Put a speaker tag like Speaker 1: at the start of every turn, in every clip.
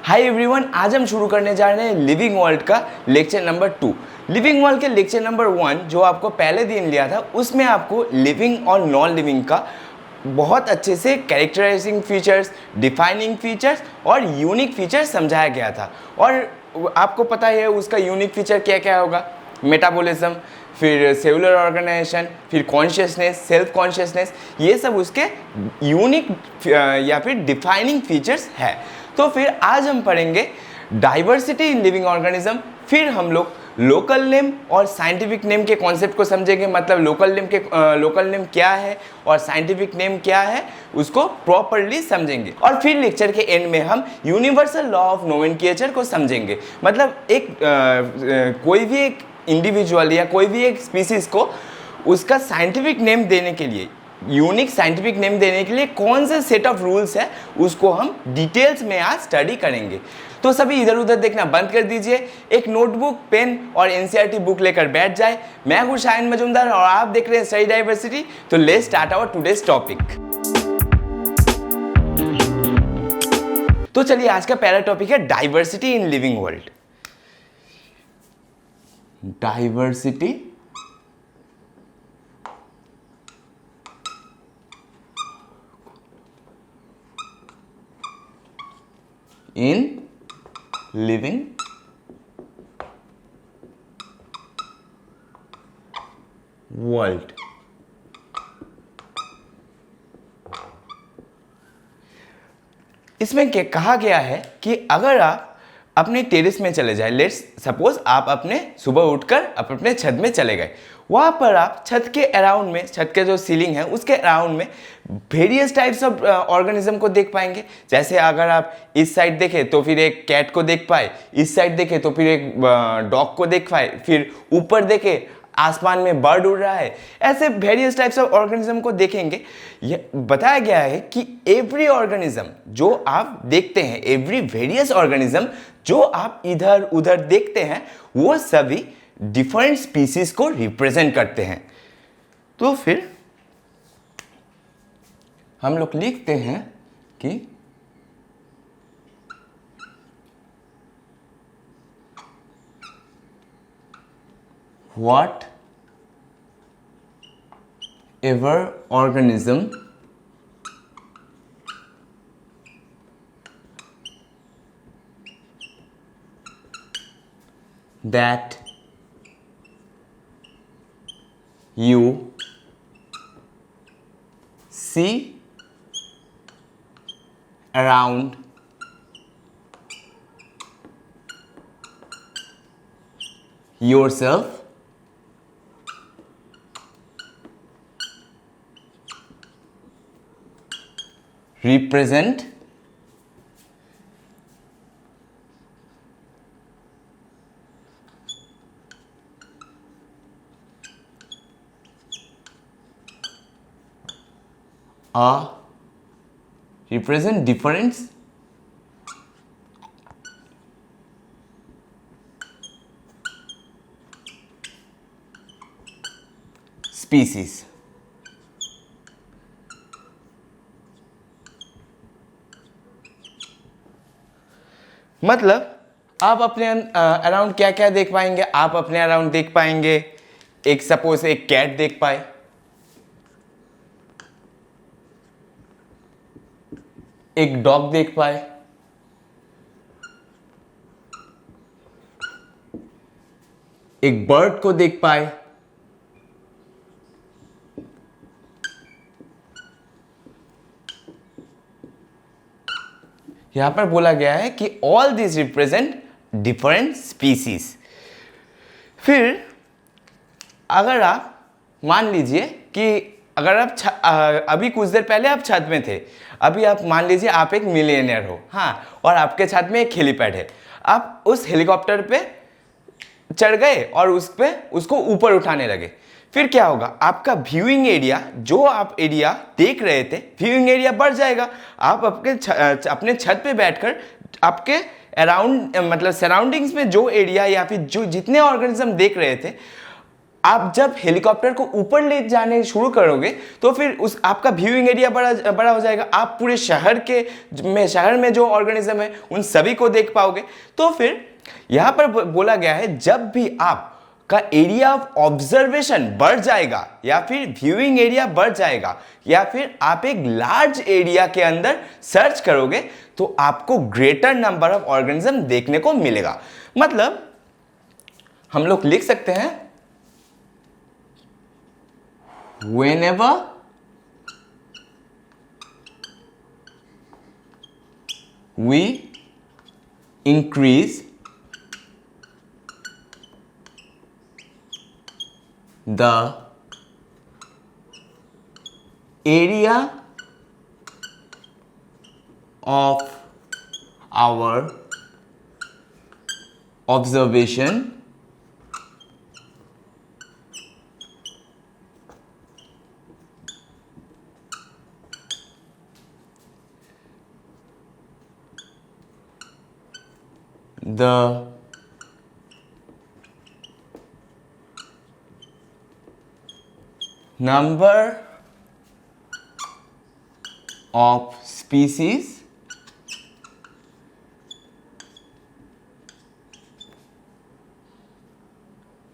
Speaker 1: Hi everyone, आज हम शुरू करने जा रहे हैं लिविंग वर्ल्ड का लेक्चर नंबर 2। लिविंग वर्ल्ड के लेक्चर नंबर 1 जो आपको पहले दिन लिया था, उसमें आपको लिविंग और नॉन लिविंग का बहुत अच्छे से कैरेक्टराइजिंग फीचर्स, डिफाइनिंग फीचर्स और यूनिक फीचर्स समझाया गया था। और आपको पता है उसका यूनिक फीचर क्या क्या होगा। मेटाबॉलिज्म, फिर सेलुलर ऑर्गेनाइजेशन, फिर कॉन्शियसनेस, सेल्फ कॉन्शियसनेस, ये सब उसके यूनिक या फिर डिफाइनिंग फीचर्स है। तो फिर आज हम पढ़ेंगे डाइवर्सिटी इन लिविंग ऑर्गेनिज्म। फिर हम लोग लोकल नेम और साइंटिफिक नेम के कॉन्सेप्ट को समझेंगे, मतलब लोकल नेम क्या है और साइंटिफिक नेम क्या है उसको प्रॉपरली समझेंगे। और फिर लेक्चर के एंड में हम यूनिवर्सल लॉ ऑफ नोमेनक्लेचर को समझेंगे, मतलब कोई भी एक इंडिविजुअल या कोई भी एक स्पीसीज को उसका साइंटिफिक नेम देने के लिए, यूनिक साइंटिफिक नेम देने के लिए कौन सा सेट ऑफ रूल्स है उसको हम डिटेल्स में आज स्टडी करेंगे। तो सभी इधर उधर देखना बंद कर दीजिए, एक नोटबुक, पेन और एनसीईआरटी बुक लेकर बैठ जाए। मैं हूं शाहिन मजूमदार और आप देख रहे हैं स्टडी डाइवर्सिटी। तो let's start our today's topic. तो चलिए, आज का पहला टॉपिक है diversity in living world. Diversity in living world। इसमें क्या कहा गया है कि अगर आप अपने टेरेस में चले जाए, लेट्स सपोज आप अपने सुबह उठकर अपने छत में चले गए, वहाँ पर आप छत के अराउंड में, छत के जो सीलिंग है उसके अराउंड में वेरियस टाइप्स ऑफ ऑर्गेनिज्म को देख पाएंगे। जैसे अगर आप इस साइड देखें तो फिर एक कैट को देख पाए, इस साइड देखें तो फिर एक डॉग को देख पाए, फिर ऊपर देखें आसमान में बर्ड उड़ रहा है, ऐसे वेरियस टाइप्स ऑफ ऑर्गेनिज्म को देखेंगे। यह बताया गया है कि एवरी ऑर्गेनिज्म जो आप देखते हैं, एवरी वेरियस ऑर्गेनिज्म जो आप इधर उधर देखते हैं, वो सभी डिफरेंट स्पीसीज को रिप्रेजेंट करते हैं। तो फिर हम लोग लिखते हैं कि whatever organism that you see around yourself represent different species। मतलब आप अपने अराउंड क्या क्या देख पाएंगे। आप अपने अराउंड देख पाएंगे, एक सपोज एक कैट देख पाए, एक डॉग देख पाए, एक बर्ड को देख पाए, यहां पर बोला गया है कि all this represent different species. फिर अगर आप मान लीजिए कि अगर आप अभी कुछ देर पहले आप छत में थे, अभी आप मान लीजिए आप एक मिलियनेयर हो, हाँ, और आपके छत में एक हेलीपैड है। आप उस हेलीकॉप्टर पे चढ़ गए और उसको ऊपर उठाने लगे। फिर क्या होगा, आपका व्यूइंग एरिया, जो आप एरिया देख रहे थे, व्यूइंग एरिया बढ़ जाएगा। आप अपने छत पे बैठकर आपके अराउंड, मतलब सराउंडिंग्स में जो एरिया या फिर जो जितने ऑर्गेनिज्म देख रहे थे, आप जब हेलीकॉप्टर को ऊपर ले जाने शुरू करोगे तो फिर उस आपका व्यूइंग एरिया बड़ा हो जाएगा, आप पूरे शहर में जो ऑर्गेनिज्म है उन सभी को देख पाओगे। तो फिर यहां पर बोला गया है जब भी आप का एरिया ऑफ ऑब्जर्वेशन बढ़ जाएगा या फिर व्यूइंग एरिया बढ़ जाएगा या फिर आप एक लार्ज एरिया के अंदर सर्च करोगे तो आपको ग्रेटर नंबर ऑफ ऑर्गेनिज्म देखने को मिलेगा। मतलब हम लोग लिख सकते हैं whenever we increase the area of our observation, the number of species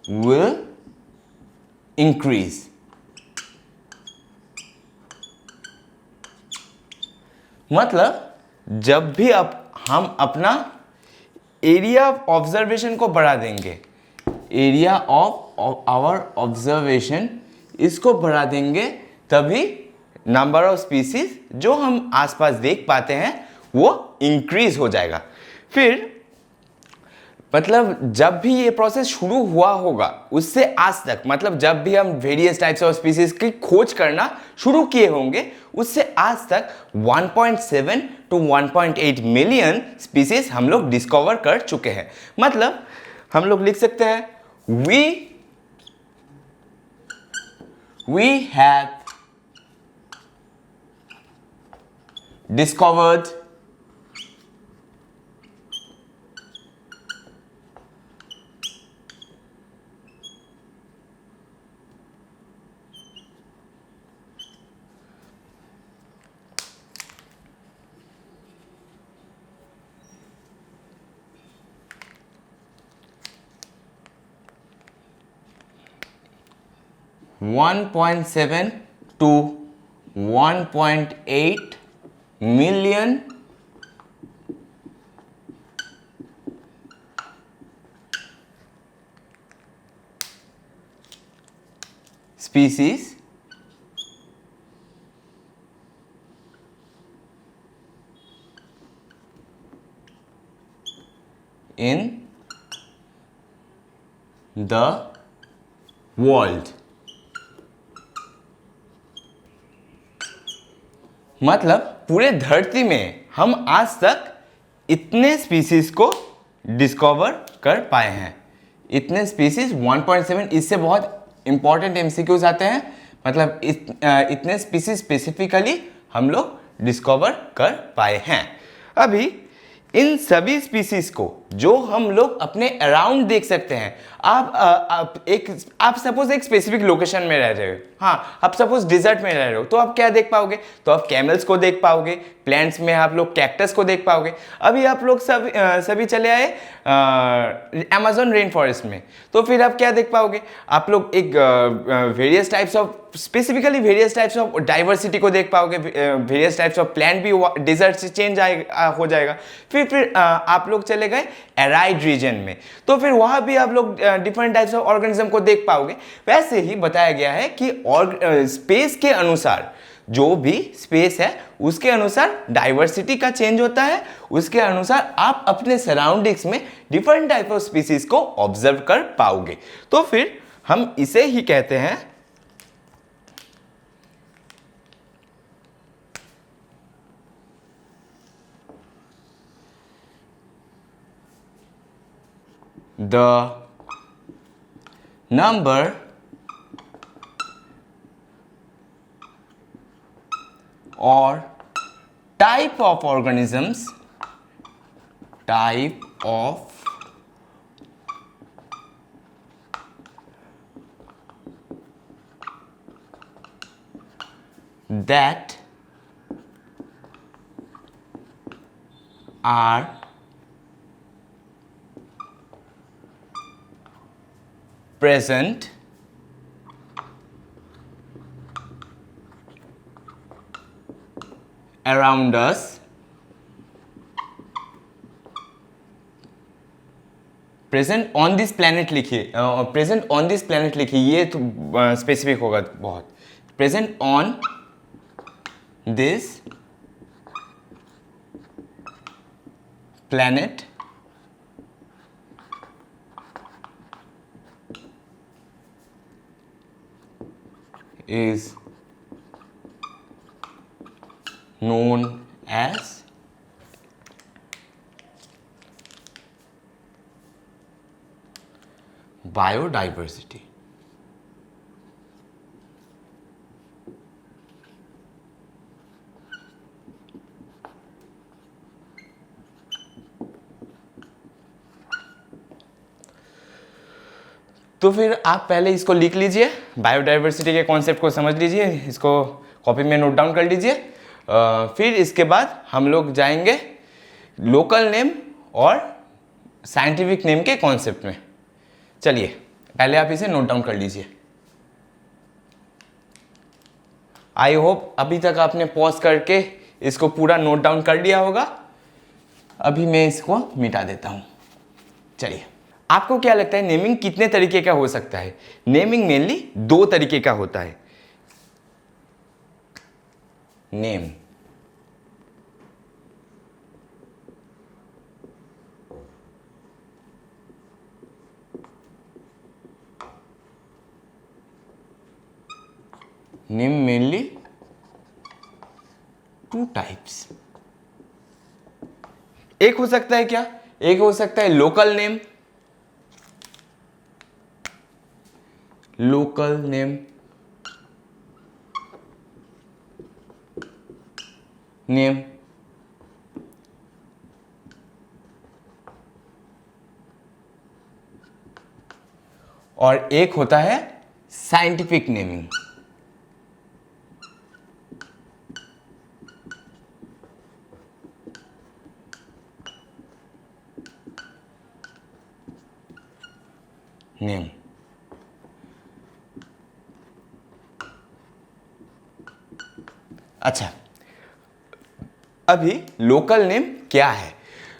Speaker 1: will increase। मतलब जब भी हम अपना एरिया ऑफ ऑब्जर्वेशन को बढ़ा देंगे, एरिया ऑफ आवर ऑब्जर्वेशन इसको बढ़ा देंगे, तभी नंबर ऑफ स्पीसीज जो हम आसपास देख पाते हैं वो इंक्रीज हो जाएगा। फिर मतलब जब भी ये प्रोसेस शुरू हुआ होगा उससे आज तक, मतलब जब भी हम वेरियस टाइप्स ऑफ स्पीसीज की खोज करना शुरू किए होंगे उससे आज तक 1.7 to 1.8 मिलियन स्पीसीज हम लोग डिस्कवर कर चुके हैं। मतलब हम लोग लिख सकते हैं we have discovered 1.7 to 1.8 million species in the world। मतलब पूरे धरती में हम आज तक इतने स्पीसीज को डिस्कवर कर पाए हैं। इतने स्पीसीज 1.7, इससे बहुत इंपॉर्टेंट एमसीक्यूज आते हैं। मतलब इतने स्पीसीज स्पेसिफिकली हम लोग डिस्कवर कर पाए हैं। अभी इन सभी स्पीसीज को जो हम लोग अपने अराउंड देख सकते हैं, आप सपोज एक स्पेसिफिक लोकेशन में रह रहे हो, हाँ आप सपोज डिजर्ट में रह रहे हो, तो आप क्या देख पाओगे? तो आप कैमल्स को देख पाओगे, प्लांट्स में आप लोग कैक्टस को देख पाओगे। अभी आप लोग सभी चले आए अमेज़न रेन फॉरेस्ट में, तो फिर आप क्या देख पाओगे? आप लोग एक various types of specifically various types of diversity को देख पाओगे। वेरियस टाइप्स ऑफ प्लांट भी डिजर्ट से चेंज हो जाएगा। फिर आप लोग चले गए एराइड रीजन में, तो फिर वहां भी आप लोग डिफरेंट टाइप्स ऑफ ऑर्गेनिज्म को देख पाओगे। वैसे ही बताया गया है कि स्पेस के अनुसार, जो भी स्पेस है उसके अनुसार डाइवर्सिटी का चेंज होता है, उसके अनुसार आप अपने सराउंडिंग्स में डिफरेंट टाइप ऑफ स्पीसीज को ऑब्जर्व कर पाओगे। तो फिर हम इसे ही कहते हैं the number or type of organisms, type of that are present around us present on this planet लिखिए, प्रेजेंट ऑन दिस प्लैनेट लिखिए, ये तो स्पेसिफिक होगा बहुत। Present on this planet is known as biodiversity. तो फिर आप पहले इसको लिख लीजिए, बायोडाइवर्सिटी के कॉन्सेप्ट को समझ लीजिए, इसको कॉपी में नोट डाउन कर लीजिए। फिर इसके बाद हम लोग जाएंगे लोकल नेम और साइंटिफिक नेम के कॉन्सेप्ट में। चलिए पहले आप इसे नोट डाउन कर लीजिए। आई होप अभी तक आपने पॉज करके इसको पूरा नोट डाउन कर लिया होगा। अभी मैं इसको मिटा देता हूं। चलिए, आपको क्या लगता है नेमिंग कितने तरीके का हो सकता है? नेमिंग मेनली 2 तरीके का होता है। Name name mainly 2 types. एक हो सकता है क्या? एक हो सकता है local name, local name, name और एक होता है साइंटिफिक नेमिंग। नेम अच्छा, अभी लोकल नेम क्या है?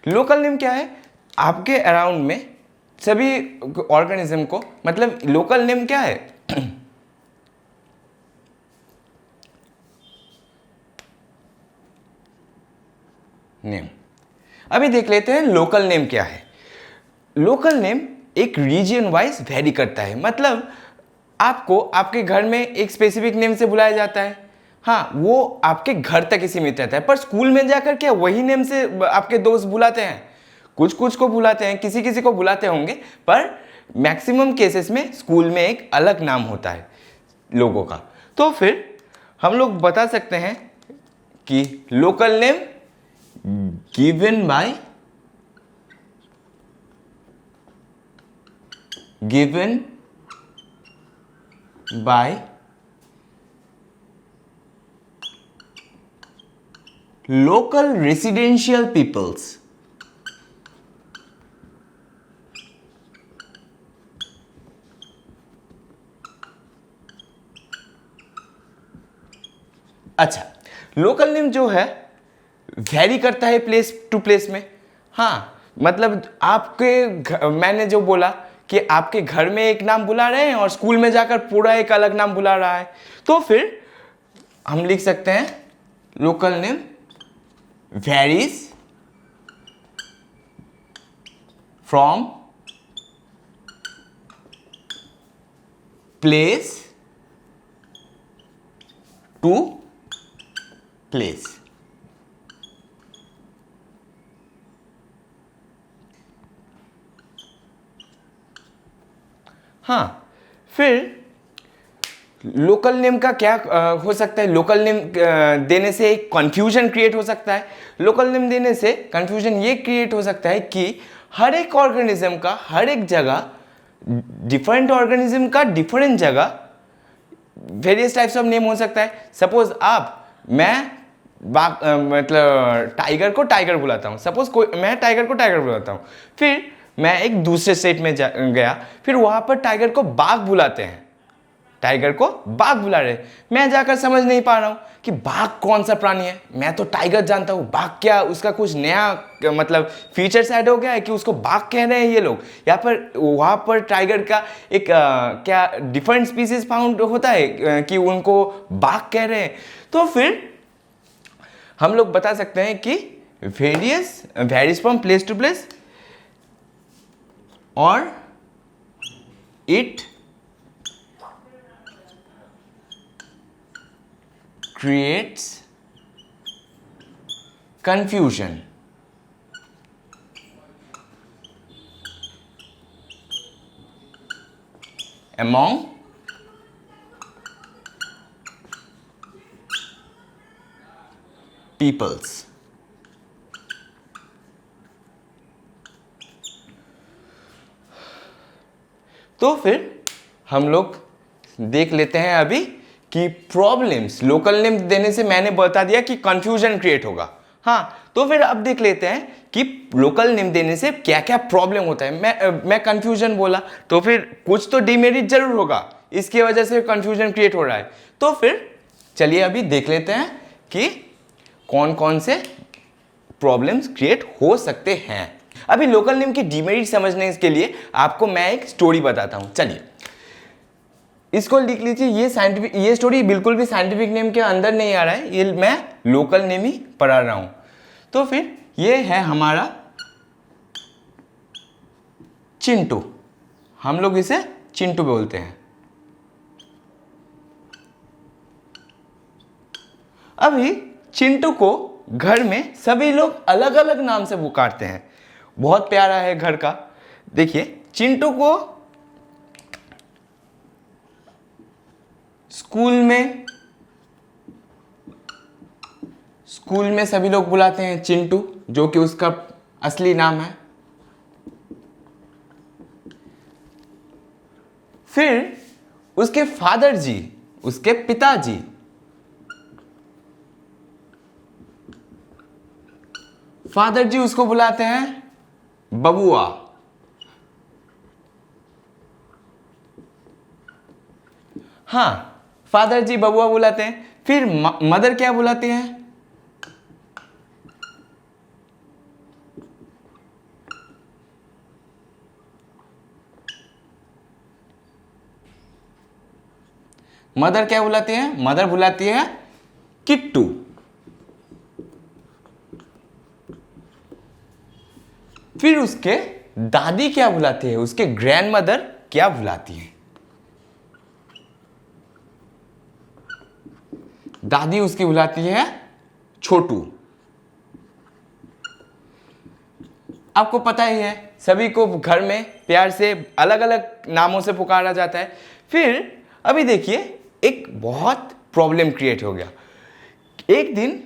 Speaker 1: लोकल नेम क्या है? आपके अराउंड में सभी ऑर्गेनिज्म को, मतलब लोकल नेम क्या है? नेम अभी देख लेते हैं लोकल नेम क्या है। लोकल नेम एक रीजन वाइज वेरी करता है, मतलब आपको आपके घर में एक स्पेसिफिक नेम से बुलाया जाता है, हाँ वो आपके घर तक ही सीमित रहता है, पर स्कूल में जाकर क्या वही नेम से आपके दोस्त बुलाते हैं? कुछ कुछ को बुलाते हैं, किसी किसी को बुलाते होंगे, पर मैक्सिमम केसेस में स्कूल में एक अलग नाम होता है लोगों का। तो फिर हम लोग बता सकते हैं कि local name given by local residential peoples। अच्छा, लोकल नेम जो है वेरी करता है प्लेस टू प्लेस में। हाँ मतलब मैंने जो बोला कि आपके घर में एक नाम बुला रहे हैं और स्कूल में जाकर पूरा एक अलग नाम बुला रहा है, तो फिर हम लिख सकते हैं local name varies from place to place। हाँ, फिर लोकल नेम का क्या हो सकता है? लोकल नेम देने से एक कंफ्यूजन क्रिएट हो सकता है। लोकल नेम देने से कंफ्यूजन ये क्रिएट हो सकता है कि हर एक ऑर्गेनिज्म का हर एक जगह, डिफरेंट ऑर्गेनिज्म का डिफरेंट जगह वेरियस टाइप्स ऑफ नेम हो सकता है। सपोज मैं मतलब टाइगर को टाइगर बुलाता हूँ, सपोज मैं टाइगर को टाइगर बुलाता हूँ, फिर मैं एक दूसरे स्टेट में गया, फिर वहाँ पर टाइगर को बाघ बुलाते हैं, टाइगर को बाघ बुला रहे, मैं जाकर समझ नहीं पा रहा हूँ कि बाघ कौन सा प्राणी है। मैं तो टाइगर जानता हूँ, बाघ क्या, उसका कुछ नया मतलब फीचर्स ऐड हो गया है कि उसको बाघ कह रहे हैं ये लोग। यहाँ पर वहाँ पर टाइगर का एक क्या डिफरेंट स्पीसीज फाउंड होता है कि उनको बाघ कह रहे हैं। तो फिर हम लोग बता सकते हैं कि varies from place to place और it creates confusion among peoples। तो फिर हम लोग देख लेते हैं अभी कि प्रॉब्लम्स, लोकल नेम देने से मैंने बता दिया कि कंफ्यूजन क्रिएट होगा। हाँ, तो फिर अब देख लेते हैं कि लोकल नेम देने से क्या क्या प्रॉब्लम होता है। मैं कंफ्यूजन बोला तो फिर कुछ तो डिमेरिट जरूर होगा, इसकी वजह से कंफ्यूजन क्रिएट हो रहा है। तो फिर चलिए अभी देख लेते हैं कि कौन कौन से प्रॉब्लम्स क्रिएट हो सकते हैं। अभी लोकल नेम की डिमेरिट समझने के लिए आपको मैं एक स्टोरी बताता हूं। चलिए इसको लिख लीजिए। ये स्टोरी बिल्कुल भी साइंटिफिक नेम के अंदर नहीं आ रहा है, ये मैं लोकल नेम ही पढ़ा रहा हूं। तो फिर ये है हमारा चिंटू, हम लोग इसे चिंटू बोलते हैं। अभी चिंटू को घर में सभी लोग अलग अलग नाम से पुकारते हैं, बहुत प्यारा है घर का। देखिए चिंटू को स्कूल में सभी लोग बुलाते हैं चिंटू, जो कि उसका असली नाम है। फिर उसके फादर जी, उसके पिताजी उसको बुलाते हैं बबुआ। हाँ, फादर जी बबुआ बुलाते हैं। फिर मदर क्या बुलाते हैं? मदर क्या बुलाती है? मदर बुलाती है किट्टू। फिर उसके दादी क्या बुलाती है? उसके ग्रैंड मदर क्या बुलाती है? दादी उसकी बुलाती है छोटू। आपको पता ही है सभी को घर में प्यार से अलग अलग नामों से पुकारा जाता है। फिर अभी देखिए एक बहुत प्रॉब्लम क्रिएट हो गया। एक दिन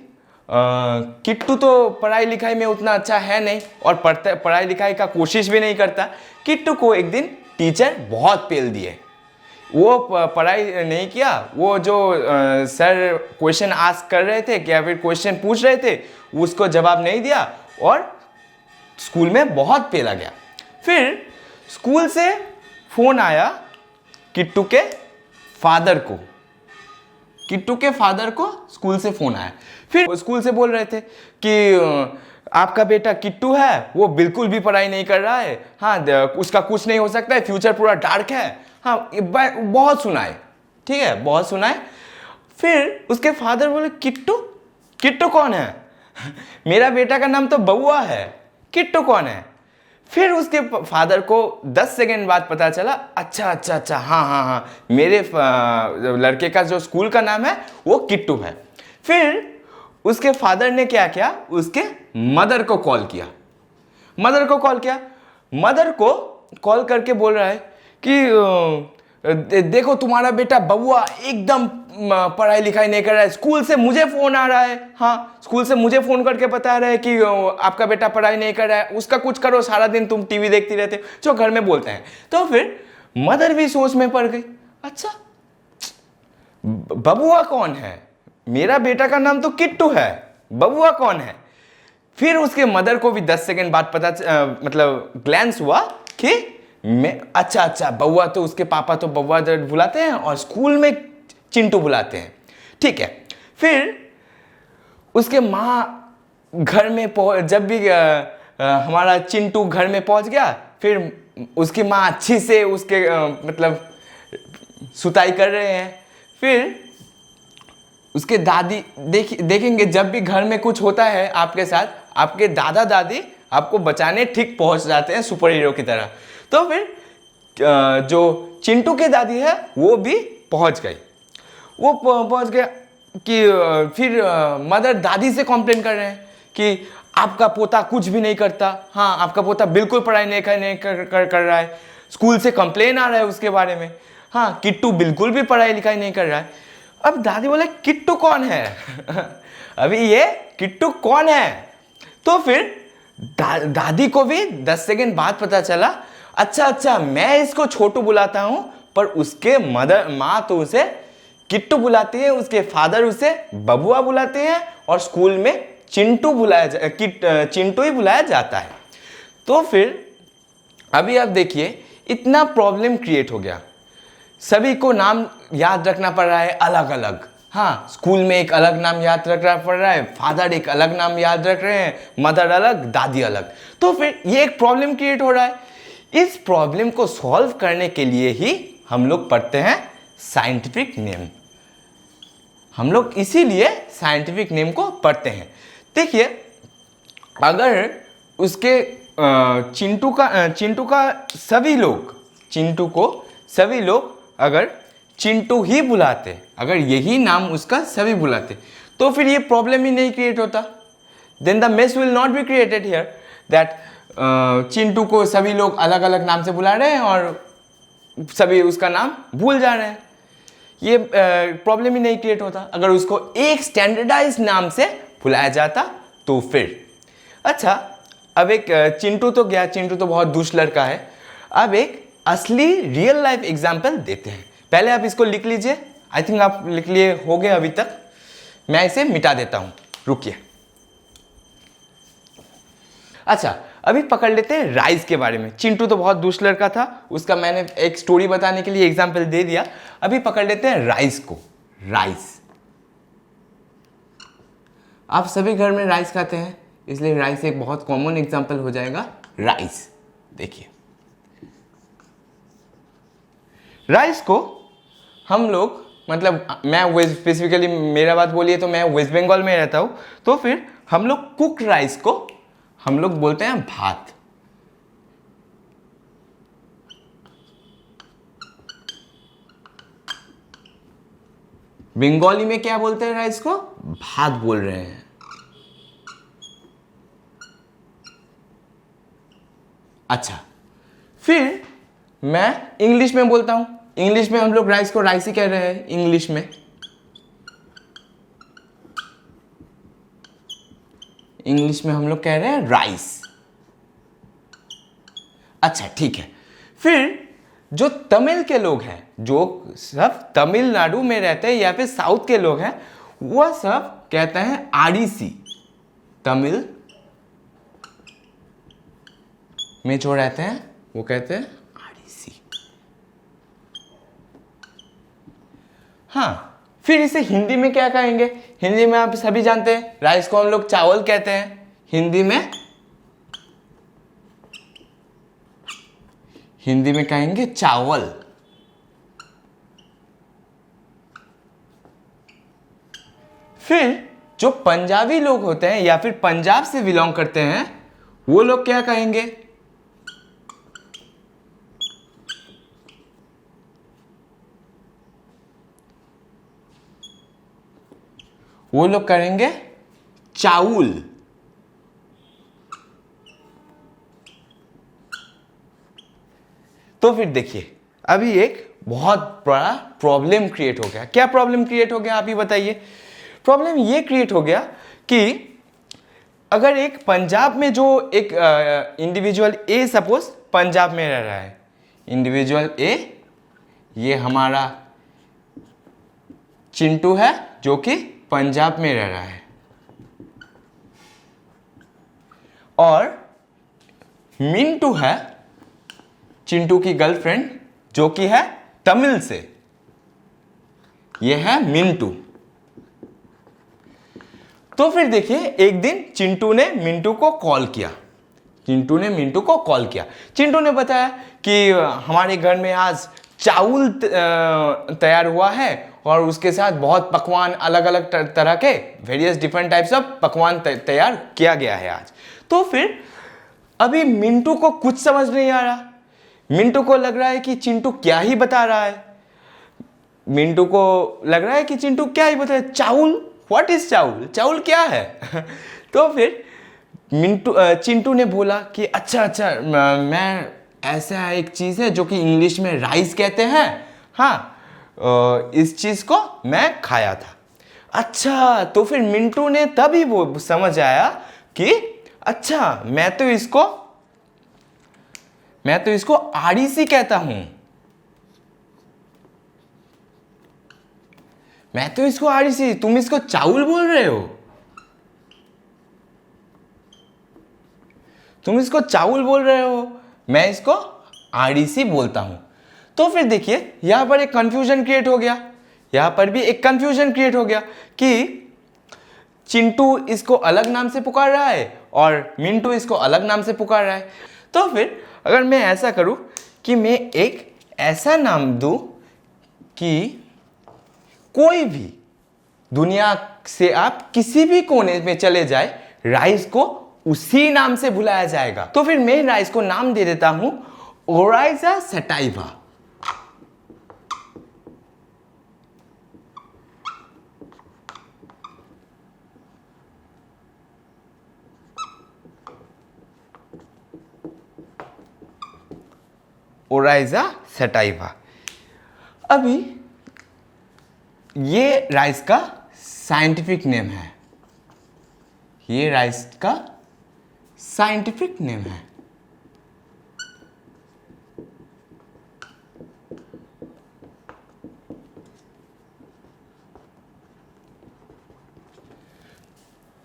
Speaker 1: किट्टू तो पढ़ाई लिखाई में उतना अच्छा है नहीं और पढ़ाई लिखाई का कोशिश भी नहीं करता। किट्टू को एक दिन टीचर बहुत पेल दिए, वो पढ़ाई नहीं किया। वो जो सर क्वेश्चन आस्क कर रहे थे या फिर क्वेश्चन पूछ रहे थे उसको जवाब नहीं दिया और स्कूल में बहुत पेला गया। फिर स्कूल से फोन आया किट्टू के फादर को। स्कूल से फोन आया। फिर स्कूल से बोल रहे थे कि आपका बेटा किट्टू है, वो बिल्कुल भी पढ़ाई नहीं कर रहा है। हाँ, उसका कुछ नहीं हो सकता है, फ्यूचर पूरा डार्क है। हाँ, बहुत सुनाए, ठीक है, बहुत सुनाए। फिर उसके फादर बोले किट्टू कौन है? मेरा बेटा का नाम तो बउआ है, किट्टू कौन है? फिर उसके फादर को 10 सेकेंड बाद पता चला, अच्छा, हाँ, मेरे लड़के का जो स्कूल का नाम है वो किट्टू है। फिर उसके फादर ने क्या किया? उसके मदर को कॉल किया। मदर को कॉल करके बोल रहा है कि देखो तुम्हारा बेटा बबुआ एकदम पढ़ाई लिखाई नहीं कर रहा है, स्कूल से मुझे फोन आ रहा है। हाँ, स्कूल से मुझे फोन करके बता रहा है कि आपका बेटा पढ़ाई नहीं कर रहा है, उसका कुछ करो, सारा दिन तुम टीवी देखती रहते, जो घर में बोलते हैं। तो फिर मदर भी सोच में पड़ गई, अच्छा बबुआ कौन है? मेरा बेटा का नाम तो किट्टू है, बबुआ कौन है? फिर उसके मदर को भी 10 सेकंड बाद पता मतलब ग्लैंस हुआ कि मैं अच्छा बबुआ तो उसके पापा तो बबुआ बुलाते हैं और स्कूल में चिंटू बुलाते हैं, ठीक है। फिर उसके माँ घर में जब भी हमारा चिंटू घर में पहुंच गया, फिर उसकी माँ अच्छी से उसके मतलब सुताई कर रहे हैं। फिर उसके दादी देखेंगे जब भी घर में कुछ होता है आपके साथ, आपके दादा दादी आपको बचाने ठीक पहुंच जाते हैं सुपर हीरो की तरह। तो फिर जो चिंटू के दादी है वो भी पहुंच गई, वो पहुंच गया कि फिर मदर दादी से कंप्लेन कर रहे हैं कि आपका पोता कुछ भी नहीं करता, हाँ आपका पोता बिल्कुल पढ़ाई नहीं कर रहा है, स्कूल से कंप्लेन आ रहा है उसके बारे में, हाँ किट्टू बिल्कुल भी पढ़ाई लिखाई नहीं कर रहा है। अब दादी बोले किट्टू कौन है? अभी ये किट्टू कौन है? तो फिर दादी को भी 10 सेकंड बाद पता चला, अच्छा मैं इसको छोटू बुलाता हूं, पर उसके माँ तो उसे किट्टू बुलाती है, उसके फादर उसे बबुआ बुलाते हैं और स्कूल में चिंटू ही बुलाया जाता है। तो फिर अभी आप देखिए इतना प्रॉब्लम क्रिएट हो गया, सभी को नाम याद रखना पड़ रहा है अलग अलग, हाँ स्कूल में एक अलग नाम याद रखना पड़ रहा है, फादर एक अलग नाम याद रख रहे हैं, मदर अलग, दादी अलग। तो फिर ये एक प्रॉब्लम क्रिएट हो रहा है। इस प्रॉब्लम को सॉल्व करने के लिए ही हम लोग पढ़ते हैं साइंटिफिक नेम, हम लोग इसीलिए साइंटिफिक नेम को पढ़ते हैं। देखिए अगर उसके चिंटू को सभी लोग अगर चिंटू ही बुलाते, अगर यही नाम उसका सभी बुलाते, तो फिर ये प्रॉब्लम ही नहीं क्रिएट होता। Then the mess will not be created here that Chintu को सभी लोग अलग अलग नाम से बुला रहे हैं और सभी उसका नाम भूल जा रहे हैं, ये प्रॉब्लम ही नहीं क्रिएट होता अगर उसको एक स्टैंडर्डाइज नाम से बुलाया जाता तो फिर। अच्छा अब एक चिंटू तो गया, चिंटू तो बहुत दुष्ट लड़का है। अब एक असली रियल लाइफ एग्जाम्पल देते हैं। पहले आप इसको लिख लीजिए, आई थिंक आप लिख लिए हो गए अभी तक, मैं इसे मिटा देता हूं, रुकिए। अच्छा अभी पकड़ लेते हैं राइस के बारे में। चिंटू तो बहुत दुष्ट लड़का था, उसका मैंने एक स्टोरी बताने के लिए एग्जाम्पल दे दिया। अभी पकड़ लेते हैं राइस को। राइस, आप सभी घर में राइस खाते हैं, इसलिए राइस एक बहुत कॉमन एग्जाम्पल हो जाएगा। राइस, देखिए राइस को हम लोग मतलब मैं स्पेसिफिकली मेरा बात बोलिए तो मैं वेस्ट बंगाल में रहता हूँ, तो फिर हम लोग कुक राइस को हम लोग बोलते हैं भात। बंगाली में क्या बोलते हैं राइस को? भात बोल रहे हैं। अच्छा फिर मैं इंग्लिश में बोलता हूं, इंग्लिश में हम लोग राइस को राइस ही कह रहे हैं इंग्लिश में। इंग्लिश में हम लोग कह रहे हैं राइस। अच्छा ठीक है, फिर जो तमिल के लोग हैं, जो सब तमिलनाडु में रहते हैं या फिर साउथ के लोग हैं, वह सब कहते हैं आड़ीसी। तमिल में जो रहते हैं वो कहते हैं आड़ीसी। हाँ फिर इसे हिंदी में क्या कहेंगे? हिंदी में आप सभी जानते हैं राइस को हम लोग चावल कहते हैं हिंदी में कहेंगे चावल। फिर जो पंजाबी लोग होते हैं या फिर पंजाब से बिलोंग करते हैं, वो लोग क्या कहेंगे? वो लोग करेंगे चाउल। तो फिर देखिए अभी एक बहुत बड़ा प्रॉब्लम क्रिएट हो गया। क्या प्रॉब्लम क्रिएट हो गया आप ही बताइए? प्रॉब्लम ये क्रिएट हो गया कि अगर एक पंजाब में जो एक इंडिविजुअल ए सपोज पंजाब में रह रहा है, इंडिविजुअल ए, ये हमारा चिंटू है जो कि पंजाब में रह रहा है, और मिंटू है चिंटू की गर्लफ्रेंड जो कि है तमिल से, ये है मिंटू। तो फिर देखिए एक दिन चिंटू ने मिंटू को कॉल किया, चिंटू ने बताया कि हमारे घर में आज चावल तैयार हुआ है और उसके साथ बहुत पकवान, अलग अलग तरह के वेरियस डिफरेंट टाइप्स ऑफ पकवान तैयार किया गया है आज। तो फिर अभी मिंटू को कुछ समझ नहीं आ रहा, मिंटू को लग रहा है कि चिंटू क्या ही बता रहा है, चावल, व्हाट इज चावल, चावल क्या है? तो फिर चिंटू ने बोला कि अच्छा मैं, ऐसा एक चीज़ है जो कि इंग्लिश में राइस कहते हैं, हाँ, इस चीज़ को मैं खाया था। अच्छा, तो फिर मिंटू ने तभी वो समझ आया कि अच्छा मैं तो इसको आड़ीसी कहता हूं, तुम इसको चावल बोल रहे हो, मैं इसको आड़ीसी बोलता हूं। तो फिर देखिए यहां पर एक कंफ्यूजन क्रिएट हो गया, कि चिंटू इसको अलग नाम से पुकार रहा है और मिंटू इसको अलग नाम से पुकार रहा है। तो फिर अगर मैं ऐसा करूं कि मैं एक ऐसा नाम दूं कि कोई भी दुनिया से आप किसी भी कोने में चले जाए, राइस को उसी नाम से बुलाया जाएगा। तो फिर मैं राइस को नाम दे देता हूं ओराइजा सटाइवा। Oryza sativa. अभी ये राइस का साइंटिफिक नेम है,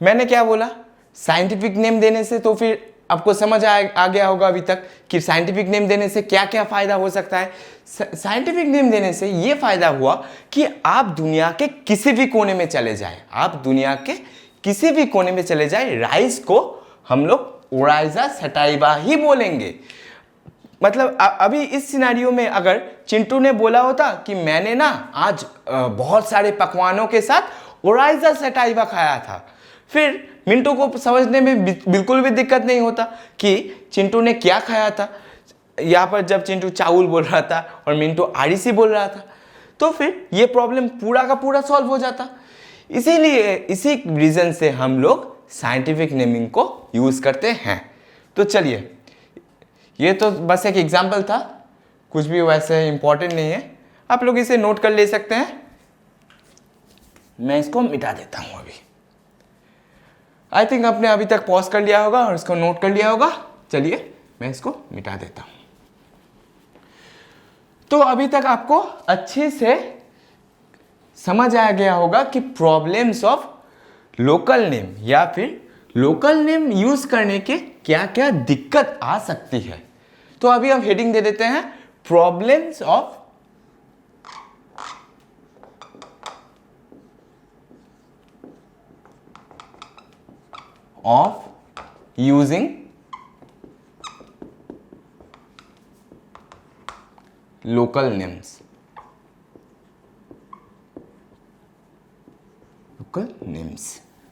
Speaker 1: मैंने क्या बोला, साइंटिफिक नेम देने से, तो फिर आपको समझ आ गया होगा अभी तक कि साइंटिफिक नेम देने से क्या क्या फायदा हो सकता है। साइंटिफिक नेम देने से ये फायदा हुआ कि आप दुनिया के किसी भी कोने में चले जाए, राइस को हम लोग ओराइजा सटाइवा ही बोलेंगे। मतलब अभी इस सिनेरियो में अगर चिंटू ने बोला होता कि मैंने ना आज बहुत सारे पकवानों के साथ ओराइजा सटाइवा खाया था, फिर मिंटू को समझने में बिल्कुल भी दिक्कत नहीं होता कि चिंटू ने क्या खाया था। यहाँ पर जब चिंटू चावल बोल रहा था और मिंटू आड़ीसी बोल रहा था, तो फिर ये प्रॉब्लम पूरा का पूरा सॉल्व हो जाता। इसीलिए इसी रीज़न से हम लोग साइंटिफिक नेमिंग को यूज़ करते हैं। तो चलिए, ये तो बस एक एग्जाम्पल था, कुछ भी वैसे इंपॉर्टेंट नहीं है, आप लोग इसे नोट कर ले सकते हैं। मैं इसको मिटा देता हूँ अभी। आई थिंक आपने अभी तक पॉज कर लिया होगा और इसको नोट कर लिया होगा। चलिए मैं इसको मिटा देता हूं। तो अभी तक आपको अच्छे से समझ आ गया होगा कि प्रॉब्लम्स ऑफ लोकल नेम या फिर लोकल नेम यूज करने के क्या क्या दिक्कत आ सकती है। तो अभी हम हेडिंग दे देते हैं problems of using local names।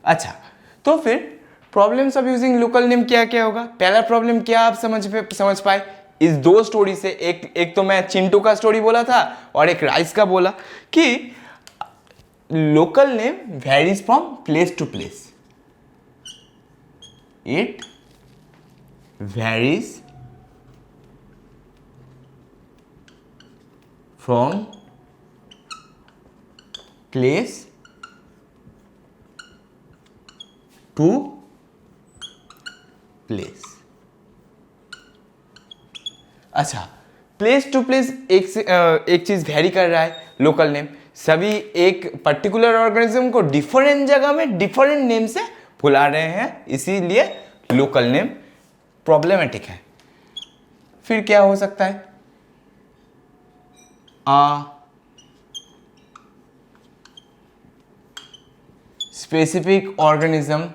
Speaker 1: अच्छा, तो फिर problems of using local name क्या क्या होगा। पहला प्रॉब्लम क्या आप समझ पाए इस दो स्टोरी से। एक तो मैं चिंटू का स्टोरी बोला था और एक राइस का बोला कि local name varies from place to place. It varies from place to place। अच्छा, प्लेस टू प्लेस एक चीज वेरी कर रहा है लोकल नेम। सभी एक पर्टिकुलर ऑर्गेनिज्म को डिफरेंट जगह में डिफरेंट नेम से बुला रहे हैं, इसीलिए लोकल नेम प्रॉब्लमेटिक है। फिर क्या हो सकता है? Specific organism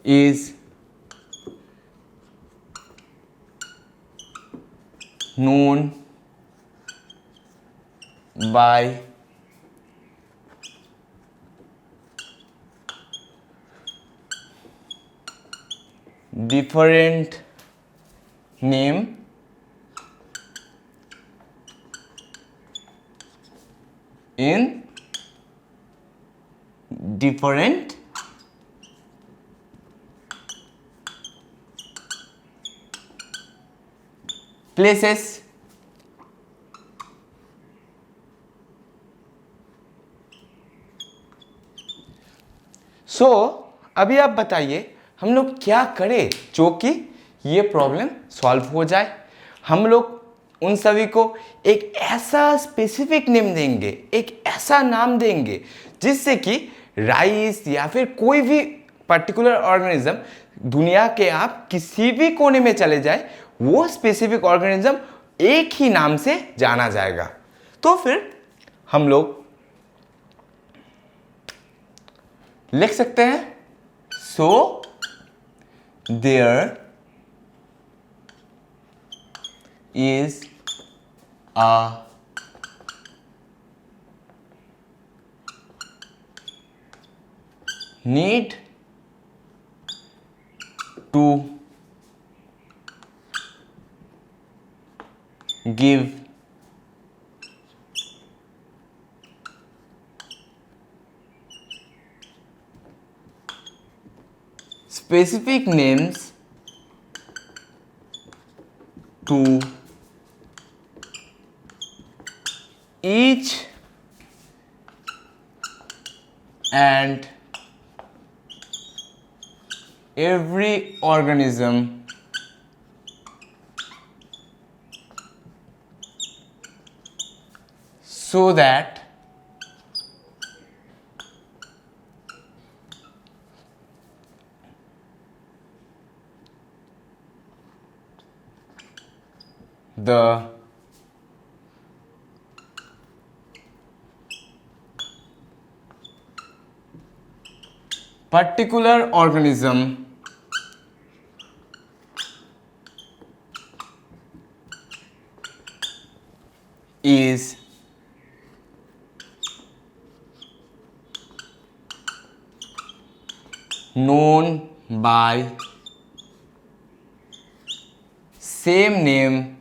Speaker 1: is known by different name in different places। अभी आप बताइए हम लोग क्या करें जो कि ये प्रॉब्लम सॉल्व हो जाए। हम लोग उन सभी को एक ऐसा स्पेसिफिक नेम देंगे, एक ऐसा नाम देंगे जिससे कि राइस या फिर कोई भी पर्टिकुलर ऑर्गेनिज्म दुनिया के आप किसी भी कोने में चले जाए, वो स्पेसिफिक ऑर्गेनिज्म एक ही नाम से जाना जाएगा। तो फिर हम लोग लिख सकते हैं, so there is a need to give specific names to each and every organism so that the particular organism is known by same name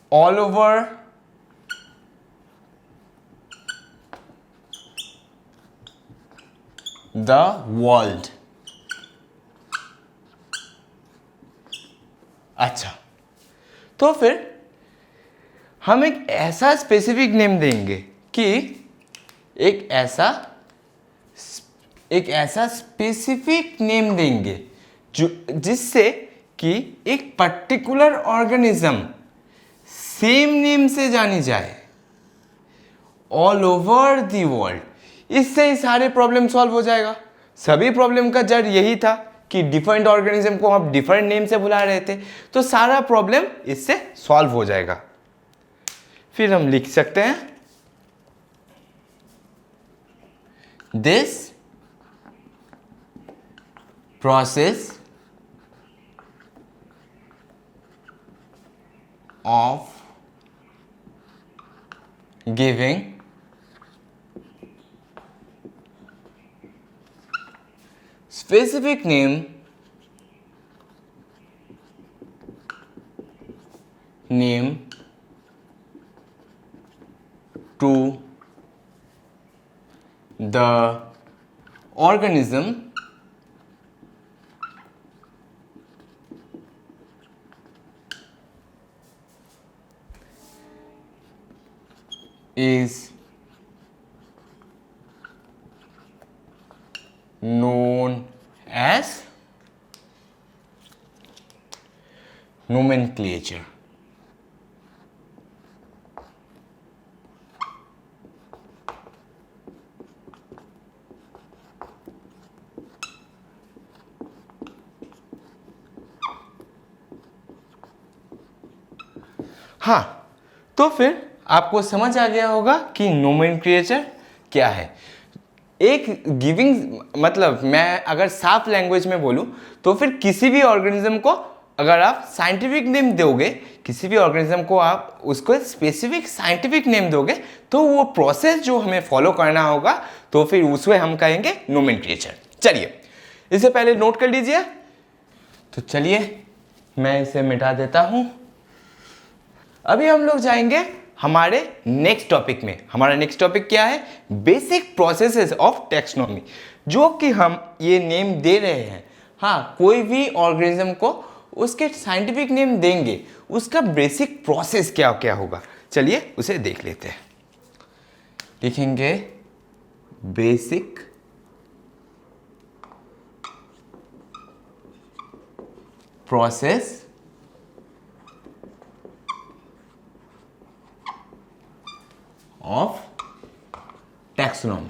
Speaker 1: all over the world। अच्छा, तो फिर हम एक ऐसा स्पेसिफिक नेम देंगे कि एक ऐसा स्पेसिफिक नेम देंगे जो जिससे कि एक पर्टिकुलर ऑर्गेनिज्म सेम नेम से जानी जाए ऑल ओवर दी वर्ल्ड। इससे ही सारे प्रॉब्लम सॉल्व हो जाएगा। सभी प्रॉब्लम का जड़ यही था कि डिफरेंट ऑर्गेनिज्म को हम डिफरेंट नेम से बुला रहे थे, तो सारा प्रॉब्लम इससे सॉल्व हो जाएगा। फिर हम लिख सकते हैं, this process of giving specific name to the organism is nomenclature. हाँ, तो फिर आपको समझ आ गया होगा कि नोमेनक्लेचर क्या है। एक गिविंग मतलब मैं अगर साफ लैंग्वेज में बोलूं तो फिर किसी भी ऑर्गेनिज्म को अगर आप साइंटिफिक नेम दोगे, किसी भी ऑर्गेनिज्म को आप उसको स्पेसिफिक साइंटिफिक नेम दोगे तो वो प्रोसेस जो हमें फॉलो करना होगा तो फिर उसमें हम कहेंगे नोमेनक्लेचर। चलिए इसे पहले नोट कर लीजिए। तो चलिए मैं इसे मिटा देता हूं। अभी हम लोग जाएंगे हमारे नेक्स्ट टॉपिक में। हमारा नेक्स्ट टॉपिक क्या है? Basic processes of taxonomy. जो कि हम ये नेम दे रहे हैं, हाँ, कोई भी ऑर्गेनिज्म को उसके साइंटिफिक नेम देंगे, उसका बेसिक प्रोसेस क्या क्या होगा, चलिए उसे देख लेते हैं। लिखेंगे basic process of taxonomy.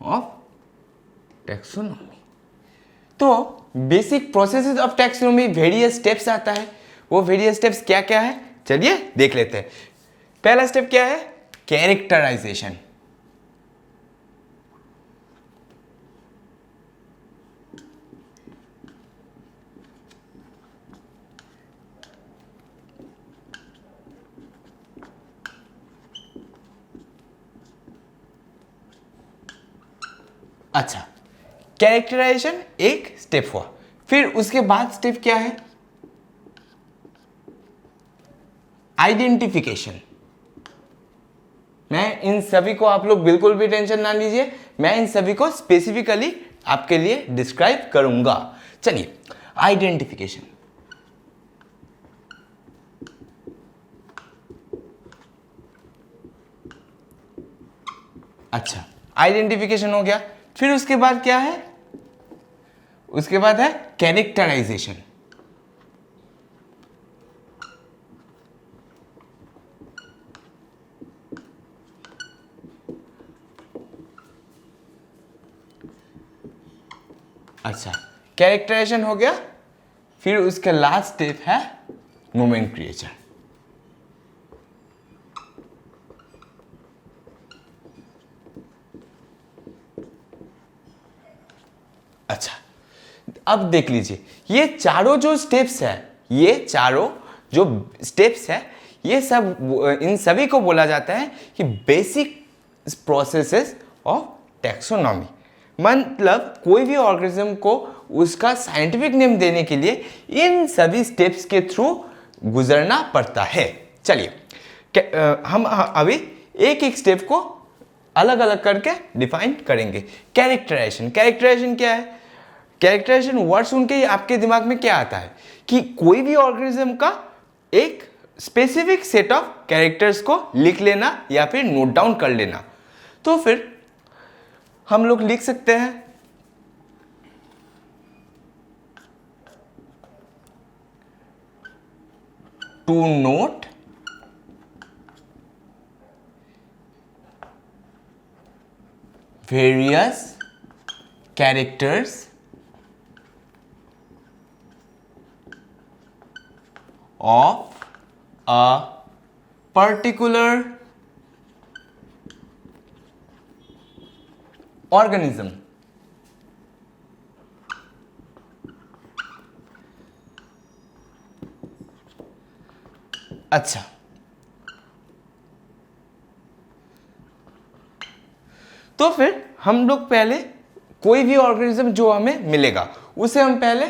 Speaker 1: Of taxonomy. तो basic processes of taxonomy various steps आता है। वो वेरियस स्टेप्स क्या क्या है चलिए देख लेते हैं। पहला स्टेप क्या है? कैरेक्टराइजेशन। अच्छा, कैरेक्टराइजेशन एक स्टेप हुआ। फिर उसके बाद स्टेप क्या है? आइडेंटिफिकेशन। मैं इन सभी को, आप लोग बिल्कुल भी टेंशन ना लीजिए, मैं इन सभी को स्पेसिफिकली आपके लिए डिस्क्राइब करूंगा। चलिए, आइडेंटिफिकेशन। अच्छा, आइडेंटिफिकेशन हो गया। फिर उसके बाद क्या है? उसके बाद है कैरेक्टराइजेशन। अच्छा, कैरेक्टराइजेशन हो गया। फिर उसका लास्ट स्टेप है नोमेनक्लेचर। अच्छा, अब देख लीजिए, ये चारों जो स्टेप्स है, ये चारों जो स्टेप्स है, ये सब, इन सभी को बोला जाता है कि बेसिक प्रोसेसेस ऑफ टैक्सोनॉमी। मतलब कोई भी ऑर्गेनिज्म को उसका साइंटिफिक नेम देने के लिए इन सभी स्टेप्स के थ्रू गुजरना पड़ता है। चलिए हम अभी एक एक स्टेप को अलग अलग करके डिफाइन करेंगे। कैरेक्टराइजेशन। कैरेक्टराइजेशन क्या है? कैरेक्टराइजेशन वर्ड सुन के ही आपके दिमाग में क्या आता है कि कोई भी ऑर्गेनिज्म का एक स्पेसिफिक सेट ऑफ कैरेक्टर्स को लिख लेना या फिर नोट डाउन कर लेना। तो फिर हम लोग लिख सकते हैं to note various characters of a particular organism. अच्छा, तो फिर हम लोग पहले कोई भी ऑर्गेनिज्म जो हमें मिलेगा उसे हम पहले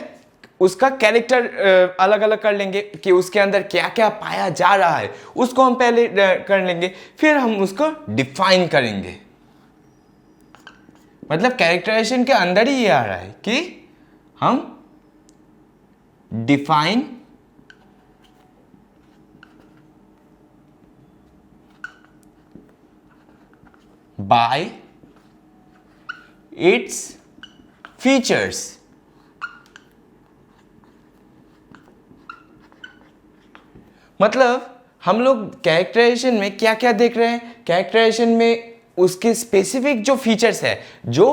Speaker 1: उसका कैरेक्टर अलग अलग कर लेंगे कि उसके अंदर क्या क्या पाया जा रहा है, उसको हम पहले कर लेंगे। फिर हम उसको डिफाइन करेंगे। मतलब कैरेक्टराइजेशन के अंदर ही ये आ रहा है कि हम डिफाइन बाय इट्स फीचर्स। मतलब हम लोग कैरेक्टराइजेशन में क्या क्या देख रहे हैं, कैरेक्टराइजेशन में उसके स्पेसिफिक जो फीचर्स है जो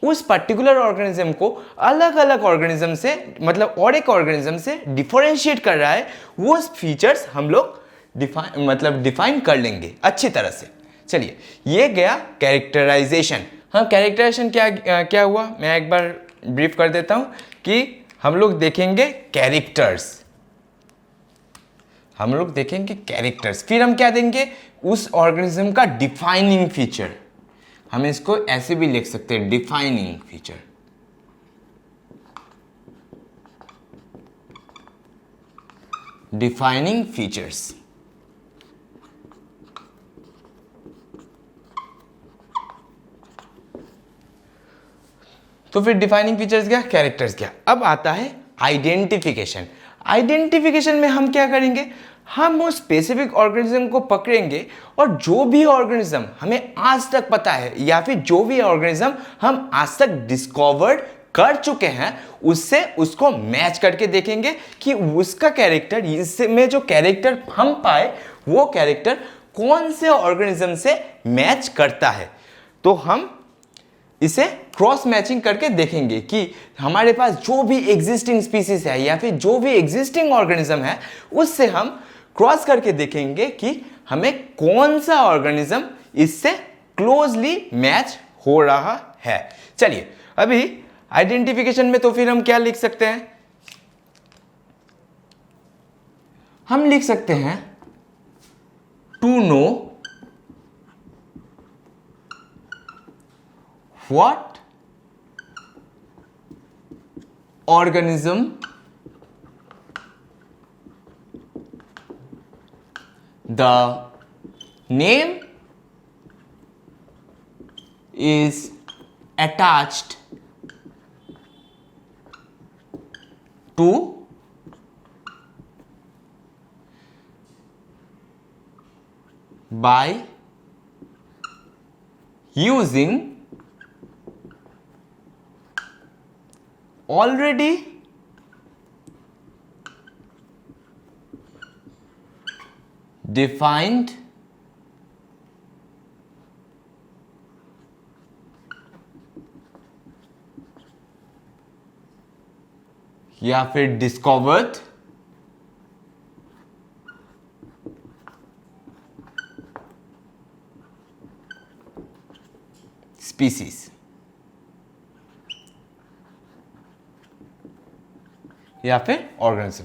Speaker 1: उस पर्टिकुलर ऑर्गेनिज्म को अलग अलग ऑर्गेनिज्म से, मतलब और एक ऑर्गेनिज्म से डिफरेंशिएट कर रहा है, वो फीचर्स हम लोग डिफाइन कर लेंगे अच्छी तरह से। चलिए, ये गया कैरेक्टराइजेशन। हाँ, कैरेक्टराइजेशन क्या हुआ, मैं एक बार ब्रीफ कर देता हूं कि हम लोग देखेंगे कैरेक्टर्स, हम लोग देखेंगे कैरेक्टर्स, फिर हम क्या देंगे, उस ऑर्गेनिज्म का डिफाइनिंग फीचर। हम इसको ऐसे भी लिख सकते हैं, डिफाइनिंग फीचर। Defining features. तो फिर डिफाइनिंग फीचर्स क्या, कैरेक्टर्स क्या। अब आता है आइडेंटिफिकेशन। आइडेंटिफिकेशन में हम क्या करेंगे, हम उस स्पेसिफिक ऑर्गेनिज्म को पकड़ेंगे और जो भी ऑर्गेनिज्म हमें आज तक पता है या फिर जो भी ऑर्गेनिज्म हम आज तक डिस्कवर्ड कर चुके हैं उससे उसको मैच करके देखेंगे कि उसका कैरेक्टर, इसमें जो कैरेक्टर हम पाए वो कैरेक्टर कौन से ऑर्गेनिज्म से मैच करता है। तो हम इसे क्रॉस मैचिंग करके देखेंगे कि हमारे पास जो भी एग्जिस्टिंग स्पीसीज है या फिर जो भी एग्जिस्टिंग ऑर्गेनिज्म है उससे हम क्रॉस करके देखेंगे कि हमें कौन सा ऑर्गेनिज्म इससे क्लोजली मैच हो रहा है। चलिए, अभी आइडेंटिफिकेशन में तो फिर हम क्या लिख सकते हैं, हम लिख सकते हैं to know what organism the name is attached to by using already defined या फिर डिस्कवर्ड स्पीसीज या फिर ऑर्गेनिज्म।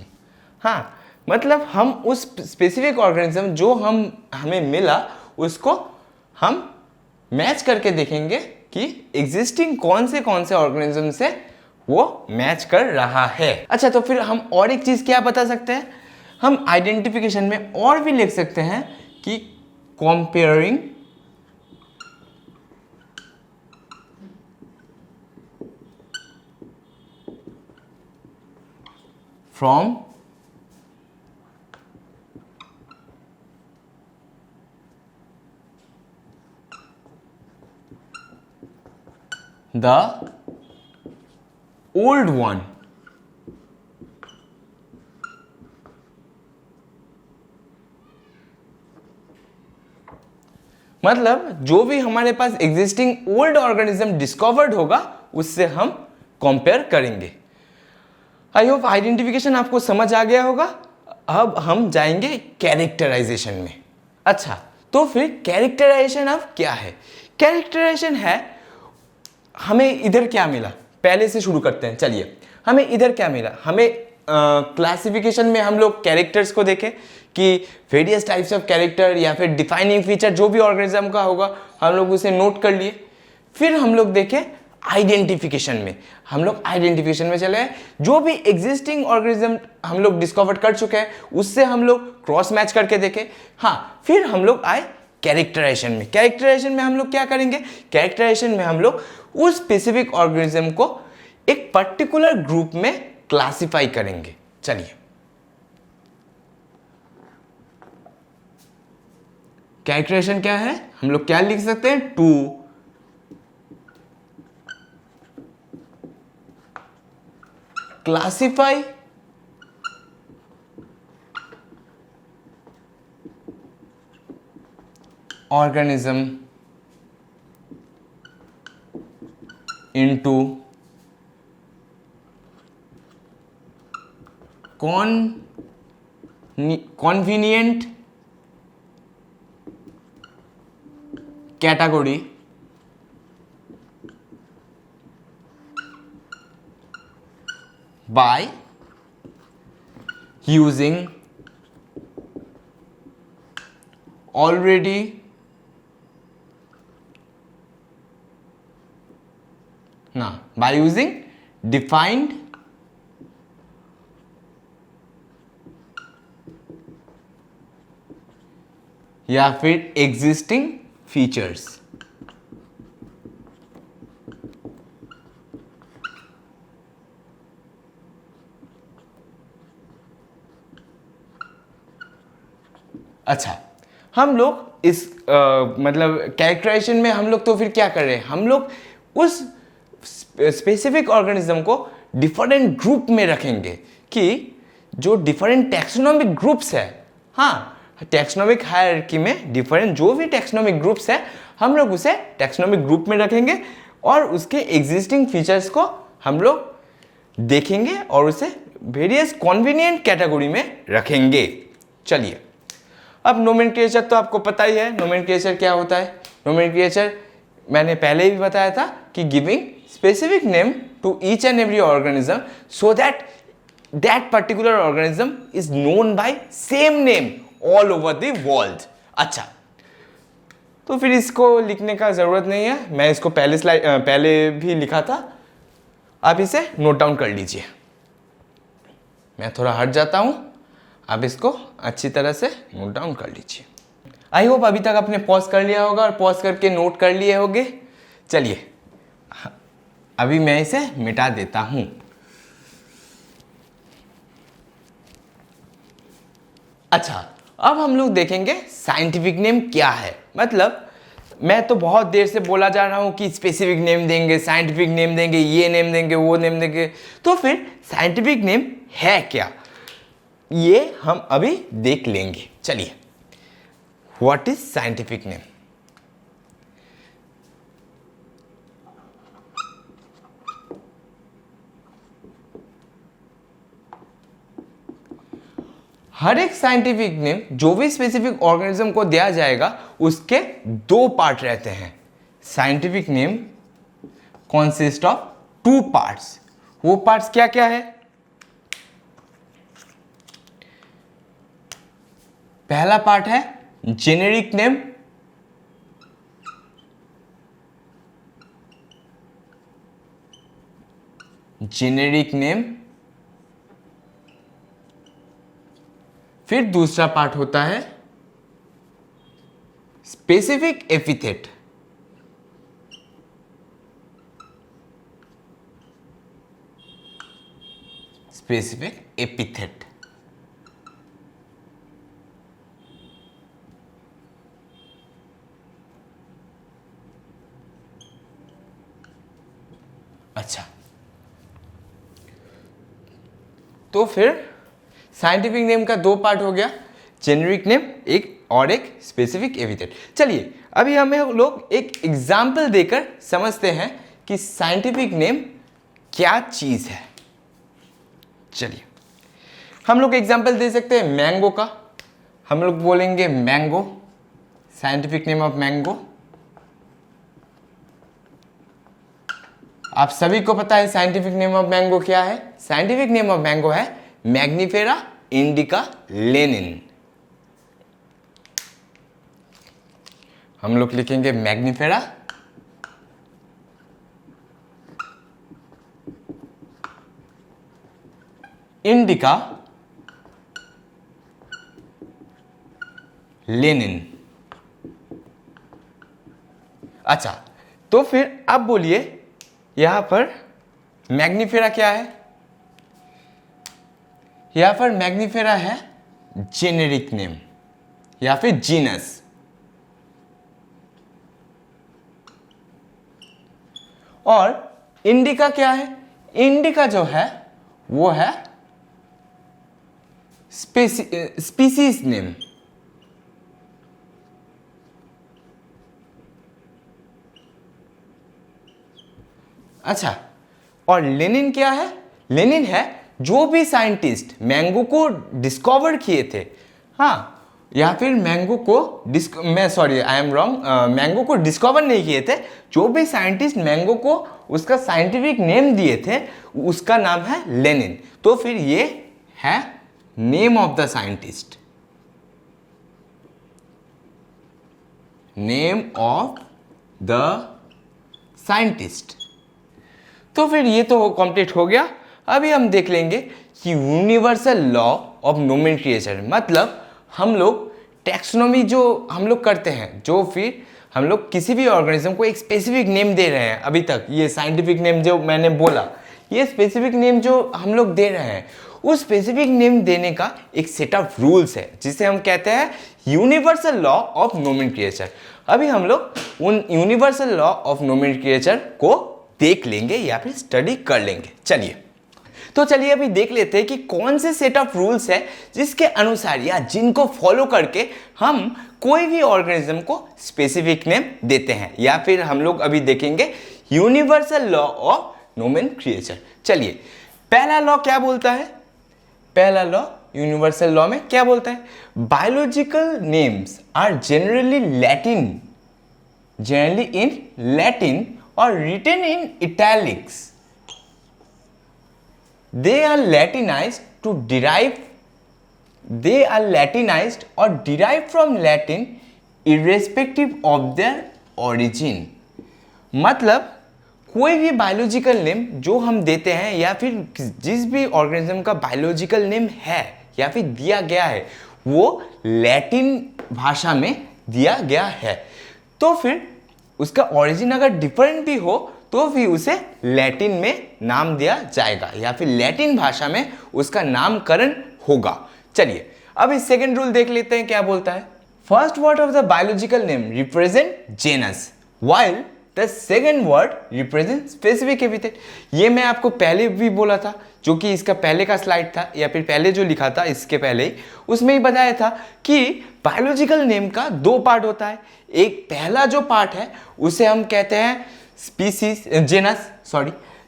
Speaker 1: हाँ, मतलब हम उस स्पेसिफिक ऑर्गेनिज्म जो हमें मिला उसको हम मैच करके देखेंगे कि एग्जिस्टिंग कौन से ऑर्गेनिज्म से वो मैच कर रहा है। अच्छा, तो फिर हम और एक चीज क्या बता सकते हैं, हम आइडेंटिफिकेशन में और भी लिख सकते हैं कि comparing from the old one मतलब जो भी हमारे पास एग्जिस्टिंग ओल्ड ऑर्गेनिज्म डिस्कवर्ड होगा उससे हम कंपेयर करेंगे। आई होप आइडेंटिफिकेशन आपको समझ आ गया होगा। अब हम जाएंगे कैरेक्टराइजेशन में। अच्छा, तो फिर कैरेक्टराइजेशन अब क्या है, कैरेक्टराइजेशन है हमें इधर क्या मिला, पहले से शुरू करते हैं। चलिए, हमें इधर क्या मिला, हमें क्लासिफिकेशन में हम लोग कैरेक्टर्स को देखें कि वेरियस टाइप्स ऑफ कैरेक्टर या फिर डिफाइनिंग फीचर जो भी ऑर्गेनिज्म का होगा हम लोग उसे नोट कर लिए। फिर हम लोग देखें आइडेंटिफिकेशन में, हम लोग आइडेंटिफिकेशन में चले गए, जो भी एग्जिस्टिंग ऑर्गेनिज्म हम लोग डिस्कवर कर चुके हैं उससे हम लोग क्रॉस मैच करके देखें। हाँ, फिर हम लोग आए कैरेक्टराइजेशन में। कैरेक्टराइजेशन में हम लोग क्या करेंगे, कैरेक्टराइजेशन में हम लोग उस स्पेसिफिक ऑर्गेनिज्म को एक पर्टिकुलर ग्रुप में क्लासिफाई करेंगे। चलिए, कैरेक्टराइजेशन क्या है, हम लोग क्या लिख सकते हैं, to classify organism into convenient category by using already by using defined या फिर existing features। अच्छा, हम लोग इस मतलब कैरेक्टराइजेशन में हम लोग तो फिर क्या कर रहे हैं, हम लोग उस स्पेसिफिक ऑर्गेनिज्म को डिफरेंट ग्रुप में रखेंगे कि जो डिफरेंट टैक्सोनॉमिक ग्रुप्स है, हाँ टैक्सोनॉमिक हायरार्की में डिफरेंट जो भी टैक्सोनॉमिक ग्रुप्स है हम लोग उसे टैक्सोनॉमिक ग्रुप में रखेंगे और उसके एग्जिस्टिंग फीचर्स को हम लोग देखेंगे और उसे वेरियस कन्वीनियंट कैटेगरी में रखेंगे। चलिए, अब नोमेनक्लेचर तो आपको पता ही है, नोमेनक्लेचर क्या होता है। नोमेनक्लेचर मैंने पहले ही बताया था कि giving specific name to each and every organism so that that particular organism is known by same name all over the world. अच्छा, तो फिर इसको लिखने का जरूरत नहीं है, मैं इसको पहले भी लिखा था, आप इसे नोट डाउन कर लीजिए। मैं थोड़ा हट जाता हूं, आप इसको अच्छी तरह से नोट डाउन कर लीजिए। आई होप अभी तक आपने पॉज कर लिया होगा और पॉज करके नोट कर लिए होंगे। चलिए, अभी मैं इसे मिटा देता हूं। अच्छा, अब हम लोग देखेंगे साइंटिफिक नेम क्या है। मतलब मैं तो बहुत देर से बोला जा रहा हूं कि स्पेसिफिक नेम देंगे, साइंटिफिक नेम देंगे, ये नेम देंगे, वो नेम देंगे, तो फिर साइंटिफिक नेम है क्या, ये हम अभी देख लेंगे। चलिए, व्हाट इज साइंटिफिक नेम। हर एक साइंटिफिक नेम जो भी स्पेसिफिक ऑर्गेनिज्म को दिया जाएगा उसके दो पार्ट रहते हैं। Scientific name consist of two parts. वो पार्ट्स क्या क्या है? पहला पार्ट है जेनेरिक नेम, जेनेरिक नेम। फिर दूसरा पार्ट होता है स्पेसिफिक एपिथेट। Specific epithet. अच्छा, तो फिर साइंटिफिक नेम का दो पार्ट हो गया, जेनेरिक नेम एक और एक स्पेसिफिक एपिथेट। चलिए, अभी हमें लोग एक एग्जाम्पल देकर समझते हैं कि साइंटिफिक नेम क्या चीज है। चलिए, हम लोग एग्जाम्पल दे सकते हैं मैंगो का। हम लोग बोलेंगे mango, scientific name of mango. आप सभी को पता है साइंटिफिक नेम ऑफ मैंगो क्या है। साइंटिफिक नेम ऑफ मैंगो है मैग्निफेरा इंडिका लेनिन। हम लोग लिखेंगे मैग्निफेरा इंडिका लेनिन। अच्छा, तो फिर अब बोलिए यहां पर मैग्निफेरा क्या है? यहां पर मैग्निफेरा है जेनेरिक नेम या फिर जीनस। और इंडिका क्या है? इंडिका जो है वो है स्पीसीज नेम। अच्छा, और लेनिन क्या है? लेनिन है जो भी साइंटिस्ट मैंगो को डिस्कवर किए थे, हाँ, या फिर मैंगो को मैंगो को डिस्कवर नहीं किए थे, जो भी साइंटिस्ट मैंगो को उसका साइंटिफिक नेम दिए थे उसका नाम है लेनिन। तो फिर ये है name of the scientist, name of the scientist. तो फिर ये तो कंप्लीट हो गया। अभी हम देख लेंगे कि यूनिवर्सल लॉ ऑफ नोमेनक्लेचर, मतलब हम लोग टैक्सोनॉमी जो हम लोग करते हैं, जो फिर हम लोग किसी भी ऑर्गेनिज्म को एक स्पेसिफिक नेम दे रहे हैं। अभी तक ये साइंटिफिक नेम जो मैंने बोला, ये स्पेसिफिक नेम जो हम लोग दे रहे हैं, उस स्पेसिफिक नेम देने का एक सेट ऑफ रूल्स है जिसे हम कहते हैं यूनिवर्सल लॉ ऑफ नोमेनक्लेचर। अभी हम लोग उन यूनिवर्सल लॉ ऑफ नोमेनक्लेचर को देख लेंगे या फिर स्टडी कर लेंगे। चलिए अभी देख लेते हैं कि कौन से सेट ऑफ रूल्स है जिसके अनुसार या जिनको फॉलो करके हम कोई भी ऑर्गेनिज्म को स्पेसिफिक नेम देते हैं, या फिर हम लोग अभी देखेंगे यूनिवर्सल लॉ ऑफ नोमेनक्लेचर। चलिए, पहला लॉ क्या बोलता है? पहला लॉ यूनिवर्सल लॉ में क्या बोलता है? Biological names are generally in Latin or written in italics. They are Latinized or derived from Latin irrespective of their origin. मतलब कोई भी बायोलॉजिकल नेम जो हम देते हैं या फिर जिस भी ऑर्गेनिज्म का बायोलॉजिकल नेम है या फिर दिया गया है, वो लैटिन भाषा में दिया गया है। तो फिर उसका ओरिजिन अगर डिफरेंट भी हो तो फिर उसे लैटिन में नाम दिया जाएगा या फिर लैटिन भाषा में उसका नामकरण होगा। चलिए अब इस सेकंड रूल देख लेते हैं क्या बोलता है। First word of the biological name represent genus while the second word represent specific epithet. ये मैं आपको पहले भी बोला था, जो कि इसका पहले का स्लाइड था या फिर पहले जो लिखा था इसके पहले ही, उसमें ही बताया था कि बायोलॉजिकल नेम का दो पार्ट होता है। एक पहला जो पार्ट है उसे हम कहते हैं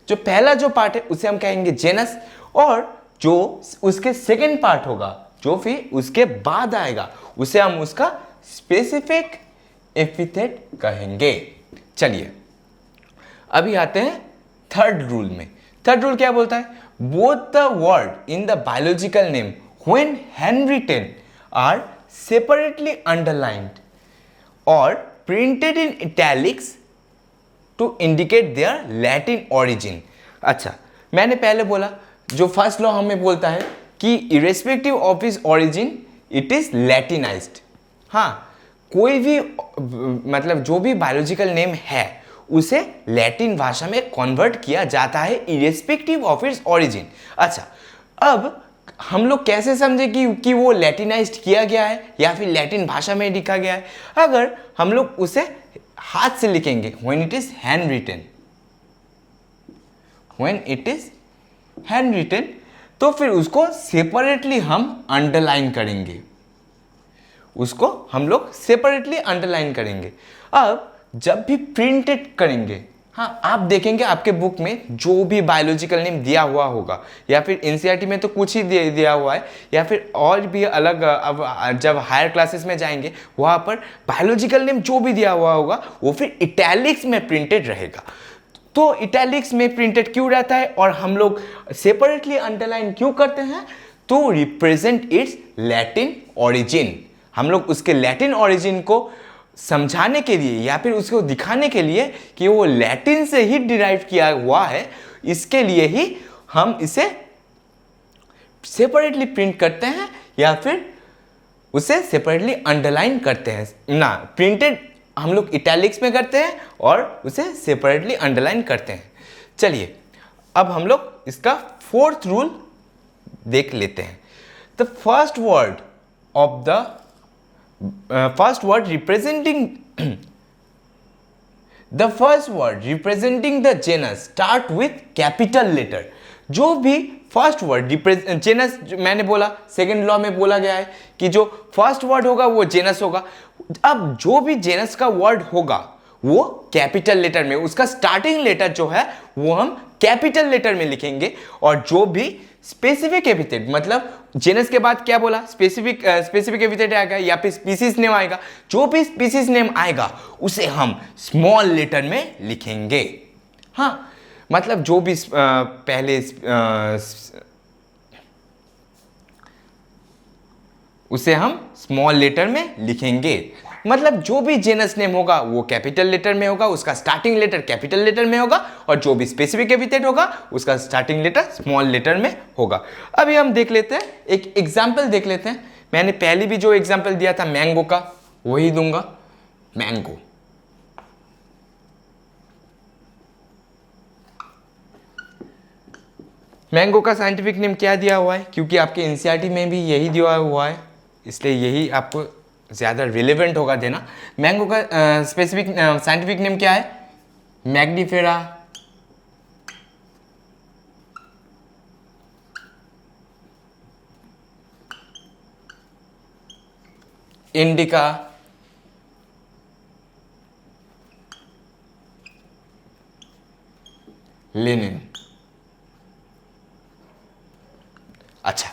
Speaker 1: जो पहला जो पार्ट है उसे हम कहेंगे जेनस, और जो उसके सेकंड पार्ट होगा जो फिर उसके बाद आएगा उसे हम उसका स्पेसिफिक एपिथेट कहेंगे। चलिए अभी आते हैं थर्ड रूल में। थर्ड रूल क्या बोलता है? Both the word in the biological name when handwritten are separately underlined और printed in italics to indicate their Latin origin. अच्छा, मैंने पहले बोला जो फर्स्ट लॉ हमें बोलता है कि irrespective of is origin it is latinised. हाँ, कोई भी मतलब जो भी बायोलॉजिकल नेम है उसे लैटिन भाषा में कन्वर्ट किया जाता है इरेस्पेक्टिव ऑफ इट्स ओरिजिन। अच्छा, अब हम लोग कैसे समझे कि वो लैटिनाइज्ड किया गया है या फिर लैटिन भाषा में लिखा गया है? अगर हम लोग उसे हाथ से लिखेंगे when it is hand written, तो फिर उसको सेपरेटली हम अंडरलाइन करेंगे, उसको हम लोग सेपरेटली अंडरलाइन करेंगे। अब जब भी प्रिंटेड करेंगे, हाँ, आप देखेंगे आपके बुक में जो भी बायोलॉजिकल नेम दिया हुआ होगा या फिर एनसीईआरटी में तो कुछ ही दिया हुआ है या फिर और भी अलग, अब जब हायर क्लासेस में जाएंगे वहाँ पर बायोलॉजिकल नेम जो भी दिया हुआ होगा वो फिर इटैलिक्स में प्रिंटेड रहेगा। तो इटैलिक्स में प्रिंटेड क्यों रहता है और हम लोग सेपरेटली अंडरलाइन क्यों करते हैं? To represent its Latin origin. हम लोग उसके लैटिन ओरिजिन को समझाने के लिए या फिर उसको दिखाने के लिए कि वो लैटिन से ही डिराइव किया हुआ है, इसके लिए ही हम इसे सेपरेटली प्रिंट करते हैं या फिर उसे सेपरेटली अंडरलाइन करते हैं ना। प्रिंटेड हम लोग इटैलिक्स में करते हैं और उसे सेपरेटली अंडरलाइन करते हैं। चलिए अब हम लोग इसका फोर्थ रूल देख लेते हैं। The first word representing the genus start with capital letter। जो भी फर्स्ट वर्ड जेनस, मैंने बोला सेकंड लॉ में बोला गया है कि जो फर्स्ट वर्ड होगा वो जेनस होगा। अब जो भी जेनस का वर्ड होगा वो कैपिटल लेटर में, उसका स्टार्टिंग लेटर जो है वो हम कैपिटल लेटर में लिखेंगे। और जो भी स्पेसिफिक एपिथेट, मतलब जेनस के बाद क्या बोला, स्पेसिफिक एपिथेट आएगा या फिर स्पीसीज नेम आएगा, जो भी स्पीसीज नेम आएगा उसे हम स्मॉल लेटर में लिखेंगे। हाँ, मतलब जो भी पहले उसे हम स्मॉल लेटर में लिखेंगे। मतलब जो भी जेनस नेम होगा वो कैपिटल लेटर में होगा, उसका स्टार्टिंग लेटर कैपिटल लेटर में होगा, और जो भी स्पेसिफिक एपिथेट होगा उसका स्टार्टिंग लेटर स्मॉल लेटर में होगा। अभी हम देख लेते हैं, एक एग्जाम्पल देख लेते हैं। मैंने पहले भी जो एग्जाम्पल दिया था मैंगो का, वही दूंगा, मैंगो। मैंगो का साइंटिफिक नेम क्या दिया हुआ है, क्योंकि आपके एनसीईआरटी में भी यही दिया हुआ है, इसलिए यही आपको ज़्यादा रिलेवेंट होगा देना। मैंगो का स्पेसिफिक साइंटिफिक नेम क्या है, मैग्नीफेरा इंडिका लेनिन। अच्छा,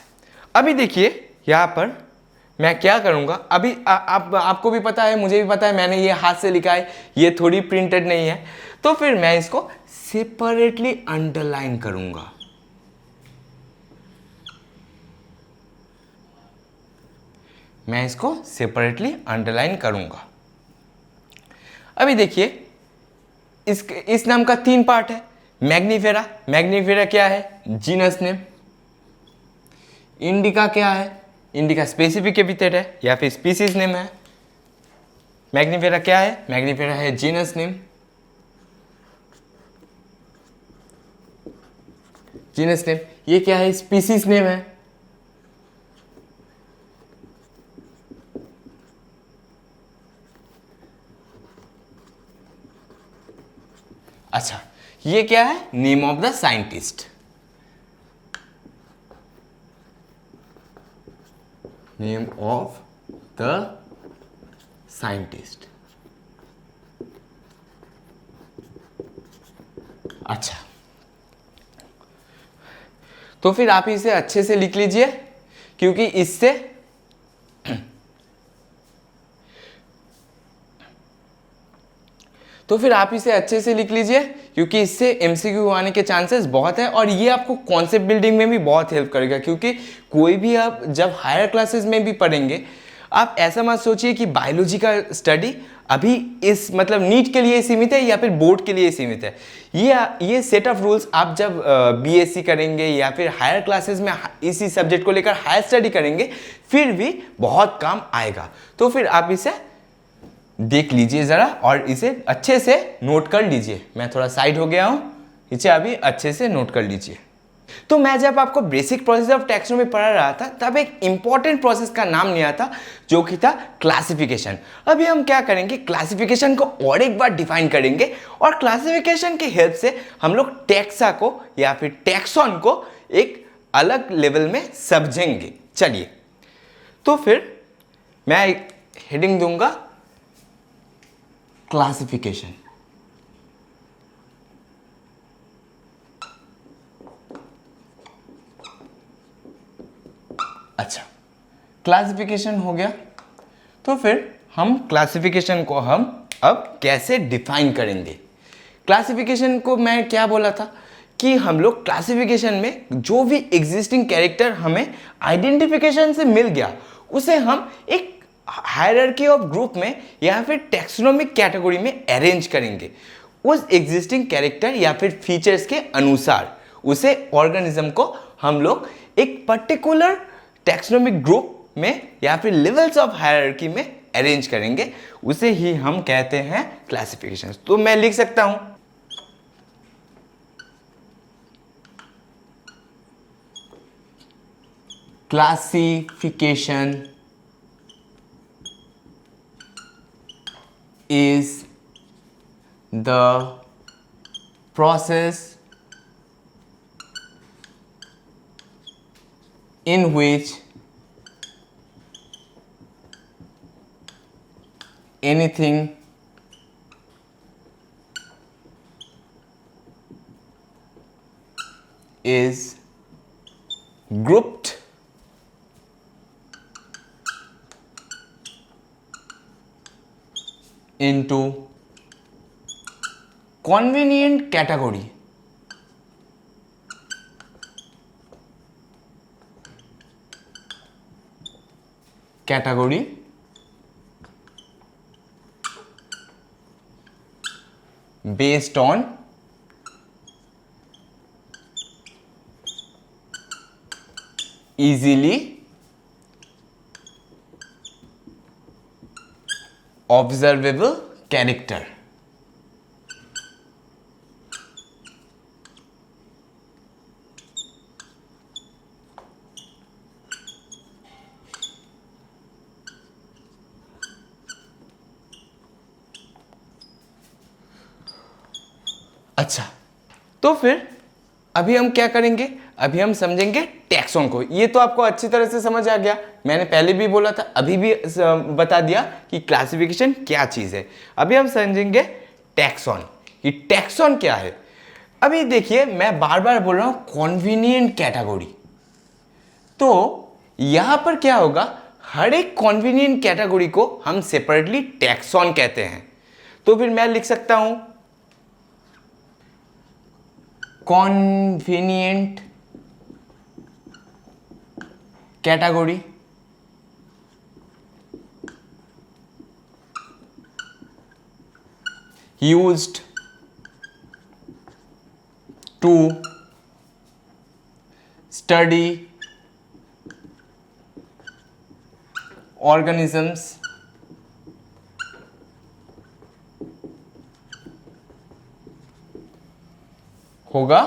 Speaker 1: अभी देखिए यहां पर मैं क्या करूंगा, अभी आपको भी पता है, मुझे भी पता है, मैंने ये हाथ से लिखा है, ये थोड़ी प्रिंटेड नहीं है, तो फिर मैं इसको सेपरेटली अंडरलाइन करूंगा। मैं इसको सेपरेटली अंडरलाइन करूंगा। अभी देखिए इस नाम का 3 पार्ट है। मैग्नीफेरा, मैग्नीफेरा क्या है, जीनस नेम। इंडिका क्या है, इंडिका स्पेसिफिक एपिथेट है या फिर स्पीसीज नेम है। मैग्नीफेरा क्या है, मैग्नीफेरा है जीनस नेम। जीनस नेम, ये क्या है, स्पीसीज नेम है। अच्छा, ये क्या है, name of the scientist. Name of the scientist. अच्छा, तो फिर आप इसे अच्छे से लिख लीजिए, क्योंकि इससे तो फिर आप इसे अच्छे से लिख लीजिए, क्योंकि इससे एमसीक्यू आने के चांसेस बहुत है, और ये आपको कॉन्सेप्ट बिल्डिंग में भी बहुत हेल्प करेगा। क्योंकि कोई भी आप जब हायर क्लासेस में भी पढ़ेंगे, आप ऐसा मत सोचिए कि बायोलॉजी का स्टडी अभी इस मतलब नीट के लिए सीमित है या फिर बोर्ड के लिए सीमित है। ये सेट ऑफ रूल्स आप जब बीएससी करेंगे या फिर हायर क्लासेस में इसी सब्जेक्ट को लेकर हायर स्टडी करेंगे, फिर भी बहुत काम आएगा। तो फिर आप इसे देख लीजिए ज़रा और इसे अच्छे से नोट कर लीजिए। मैं थोड़ा साइड हो गया हूँ, इसे अभी अच्छे से नोट कर लीजिए। तो मैं जब आपको बेसिक प्रोसेस ऑफ टैक्सोनॉमी पढ़ा रहा था, तब एक इंपॉर्टेंट प्रोसेस का नाम लिया था, जो कि था क्लासिफिकेशन। अभी हम क्या करेंगे, क्लासिफिकेशन को और एक बार डिफाइन करेंगे, और क्लासिफिकेशन की हेल्प से हम लोग टैक्सा को या फिर टैक्सॉन को एक अलग लेवल में समझेंगे। चलिए, तो फिर मैं एक हेडिंग दूंगा, क्लासिफिकेशन। अच्छा, क्लासिफिकेशन हो गया, तो फिर हम क्लासिफिकेशन को हम अब कैसे डिफाइन करेंगे। क्लासिफिकेशन को मैं क्या बोला था कि हम लोग क्लासिफिकेशन में जो भी एग्जिस्टिंग कैरेक्टर हमें आइडेंटिफिकेशन से मिल गया, उसे हम एक हायरार्की ऑफ ग्रुप में या फिर टैक्सोनॉमिक कैटेगरी में अरेंज करेंगे। उस एग्जिस्टिंग कैरेक्टर या फिर फीचर्स के अनुसार उसे ऑर्गेनिज्म को हम लोग एक पर्टिकुलर टैक्सोनॉमिक ग्रुप में या फिर लेवल्स ऑफ हायरार्की में अरेंज करेंगे। उसे ही हम कहते हैं क्लासिफिकेशन। तो मैं लिख सकता हूं, classification is the process in which anything is grouped into convenient category. Based on easily observable character. अच्छा, तो फिर अभी हम क्या करेंगे, अभी हम समझेंगे टैक्सॉन को। ये तो आपको अच्छी तरह से समझ आ गया, मैंने पहले भी बोला था, अभी भी बता दिया कि क्लासिफिकेशन क्या चीज है। अभी हम समझेंगे टैक्सॉन, कि टैक्सॉन क्या है। अभी देखिए, मैं बार बार बोल रहा हूं कॉन्वीनियंट कैटेगरी, तो यहां पर क्या होगा, हर एक कॉन्वीनियंट कैटेगरी को हम सेपरेटली टैक्सॉन कहते हैं। तो फिर मैं लिख सकता हूं convenient category used to study organisms होगा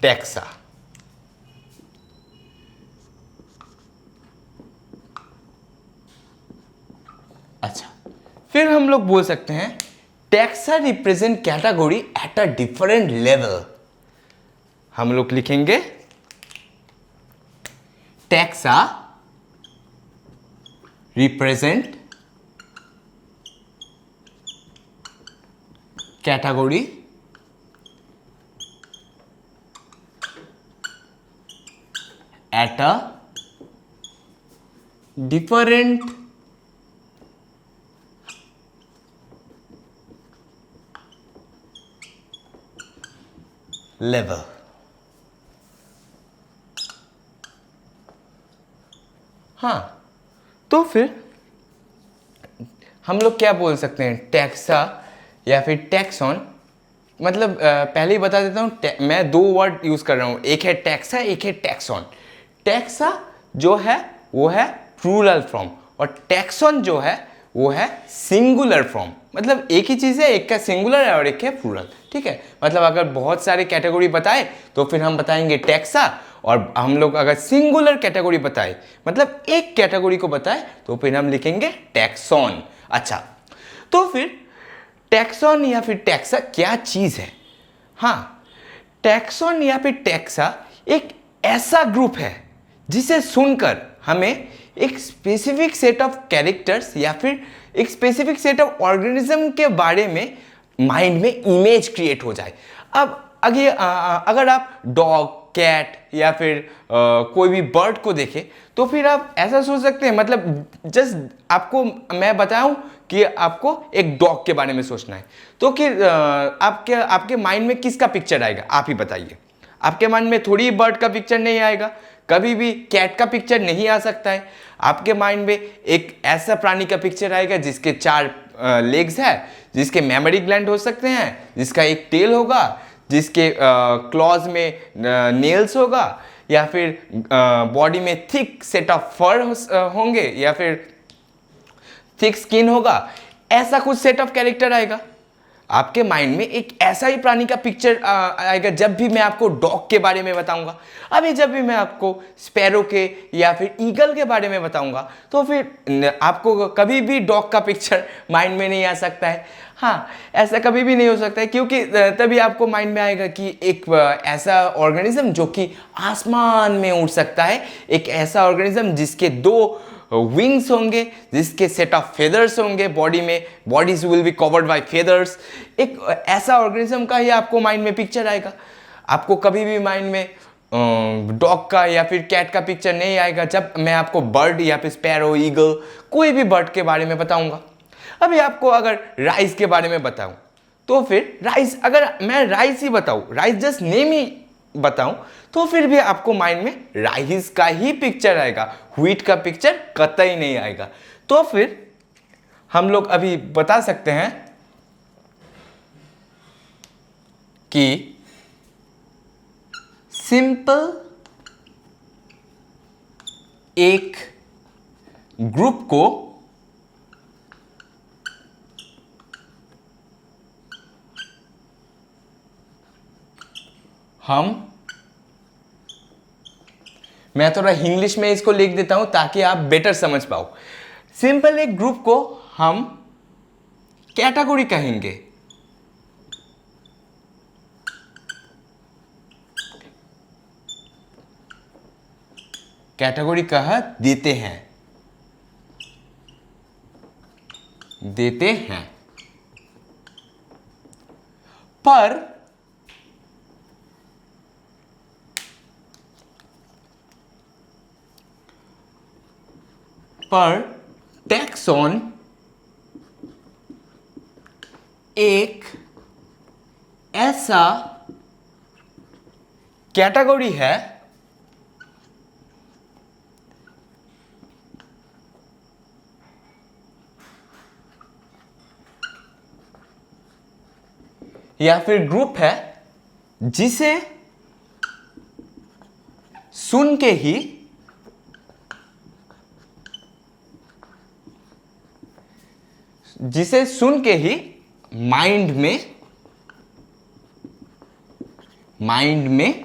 Speaker 1: टैक्सा। अच्छा, फिर हम लोग बोल सकते हैं taxa represent category at a different level. हम लोग लिखेंगे taxa represent category at a different level। हाँ, तो फिर हम लोग क्या बोल सकते हैं, टैक्सा या फिर टैक्सॉन, मतलब पहले ही बता देता हूँ, मैं दो वर्ड यूज कर रहा हूँ, एक है टैक्सा, एक है टैक्सॉन। टैक्सा जो है वो है प्लूरल फॉर्म, और टैक्सॉन जो है वो है सिंगुलर फॉर्म। मतलब एक ही चीज़ है, एक का सिंगुलर है और एक है प्लूरल। ठीक है, मतलब अगर बहुत सारे कैटेगरी बताए तो फिर हम बताएंगे टैक्सा, और हम लोग अगर सिंगुलर कैटेगरी बताए, मतलब एक कैटेगरी को बताए, तो फिर हम लिखेंगे टैक्सॉन। अच्छा, तो फिर टैक्सॉन या फिर टैक्सा क्या चीज है। हाँ, टैक्सॉन या फिर टैक्सा एक ऐसा ग्रुप है जिसे सुनकर हमें एक स्पेसिफिक सेट ऑफ कैरेक्टर्स या फिर एक स्पेसिफिक सेट ऑफ ऑर्गेनिज्म के बारे में माइंड में इमेज क्रिएट हो जाए। अब अगर आप डॉग, कैट या फिर कोई भी बर्ड को देखें, तो फिर आप ऐसा सोच सकते हैं, मतलब जस्ट आपको मैं बताऊं कि आपको एक डॉग के बारे में सोचना है, तो कि आपके माइंड में किसका पिक्चर आएगा, आप ही बताइए। आपके माइंड में थोड़ी बर्ड का पिक्चर नहीं आएगा, कभी भी कैट का पिक्चर नहीं आ सकता है। आपके माइंड में एक ऐसा प्राणी का पिक्चर आएगा जिसके 4 लेग्स है, जिसके मेमोरी ग्लैंड हो सकते हैं, जिसका एक टेल होगा, जिसके क्लॉज में नेल्स होगा, या फिर बॉडी में थिक सेट ऑफ फर होंगे, या फिर थिक स्किन होगा। ऐसा कुछ सेट ऑफ कैरेक्टर आएगा। आपके माइंड में एक ऐसा ही प्राणी का पिक्चर आएगा जब भी मैं आपको डॉग के बारे में बताऊंगा। अभी जब भी मैं आपको स्पैरो के या फिर ईगल के बारे में बताऊंगा तो फिर आपको कभी भी डॉग का पिक्चर माइंड में नहीं आ सकता है। हाँ, ऐसा कभी भी नहीं हो सकता है, क्योंकि तभी आपको माइंड में आएगा कि एक ऐसा ऑर्गेनिज्म जो कि आसमान में उड़ सकता है, एक ऐसा ऑर्गेनिज्म जिसके 2 विंग्स होंगे, जिसके सेट ऑफ फेदर्स होंगे, बॉडी में bodies will be covered by feathers. एक ऐसा ऑर्गेनिज्म का ही आपको माइंड में पिक्चर आएगा। आपको कभी भी माइंड में डॉग का या फिर कैट का पिक्चर नहीं आएगा जब मैं आपको बर्ड या फिर स्पैरो, ईगल, कोई भी बर्ड के बारे में बताऊंगा। अभी आपको अगर राइस के बारे में बताऊं तो फिर राइस, अगर मैं राइस ही बताऊं, राइस जस्ट नेम ही बताऊं, तो फिर भी आपको माइंड में राइस का ही पिक्चर आएगा, व्हीट का पिक्चर कतई नहीं आएगा। तो फिर हम लोग अभी बता सकते हैं कि सिंपल एक ग्रुप को मैं थोड़ा इंग्लिश में इसको लिख देता हूं ताकि आप बेटर समझ पाओ। सिंपल एक ग्रुप को हम कैटेगरी कहेंगे। कैटेगरी कह देते हैं पर टैक्सॉन एक ऐसा कैटेगरी है या फिर ग्रुप है जिसे सुन के ही माइंड में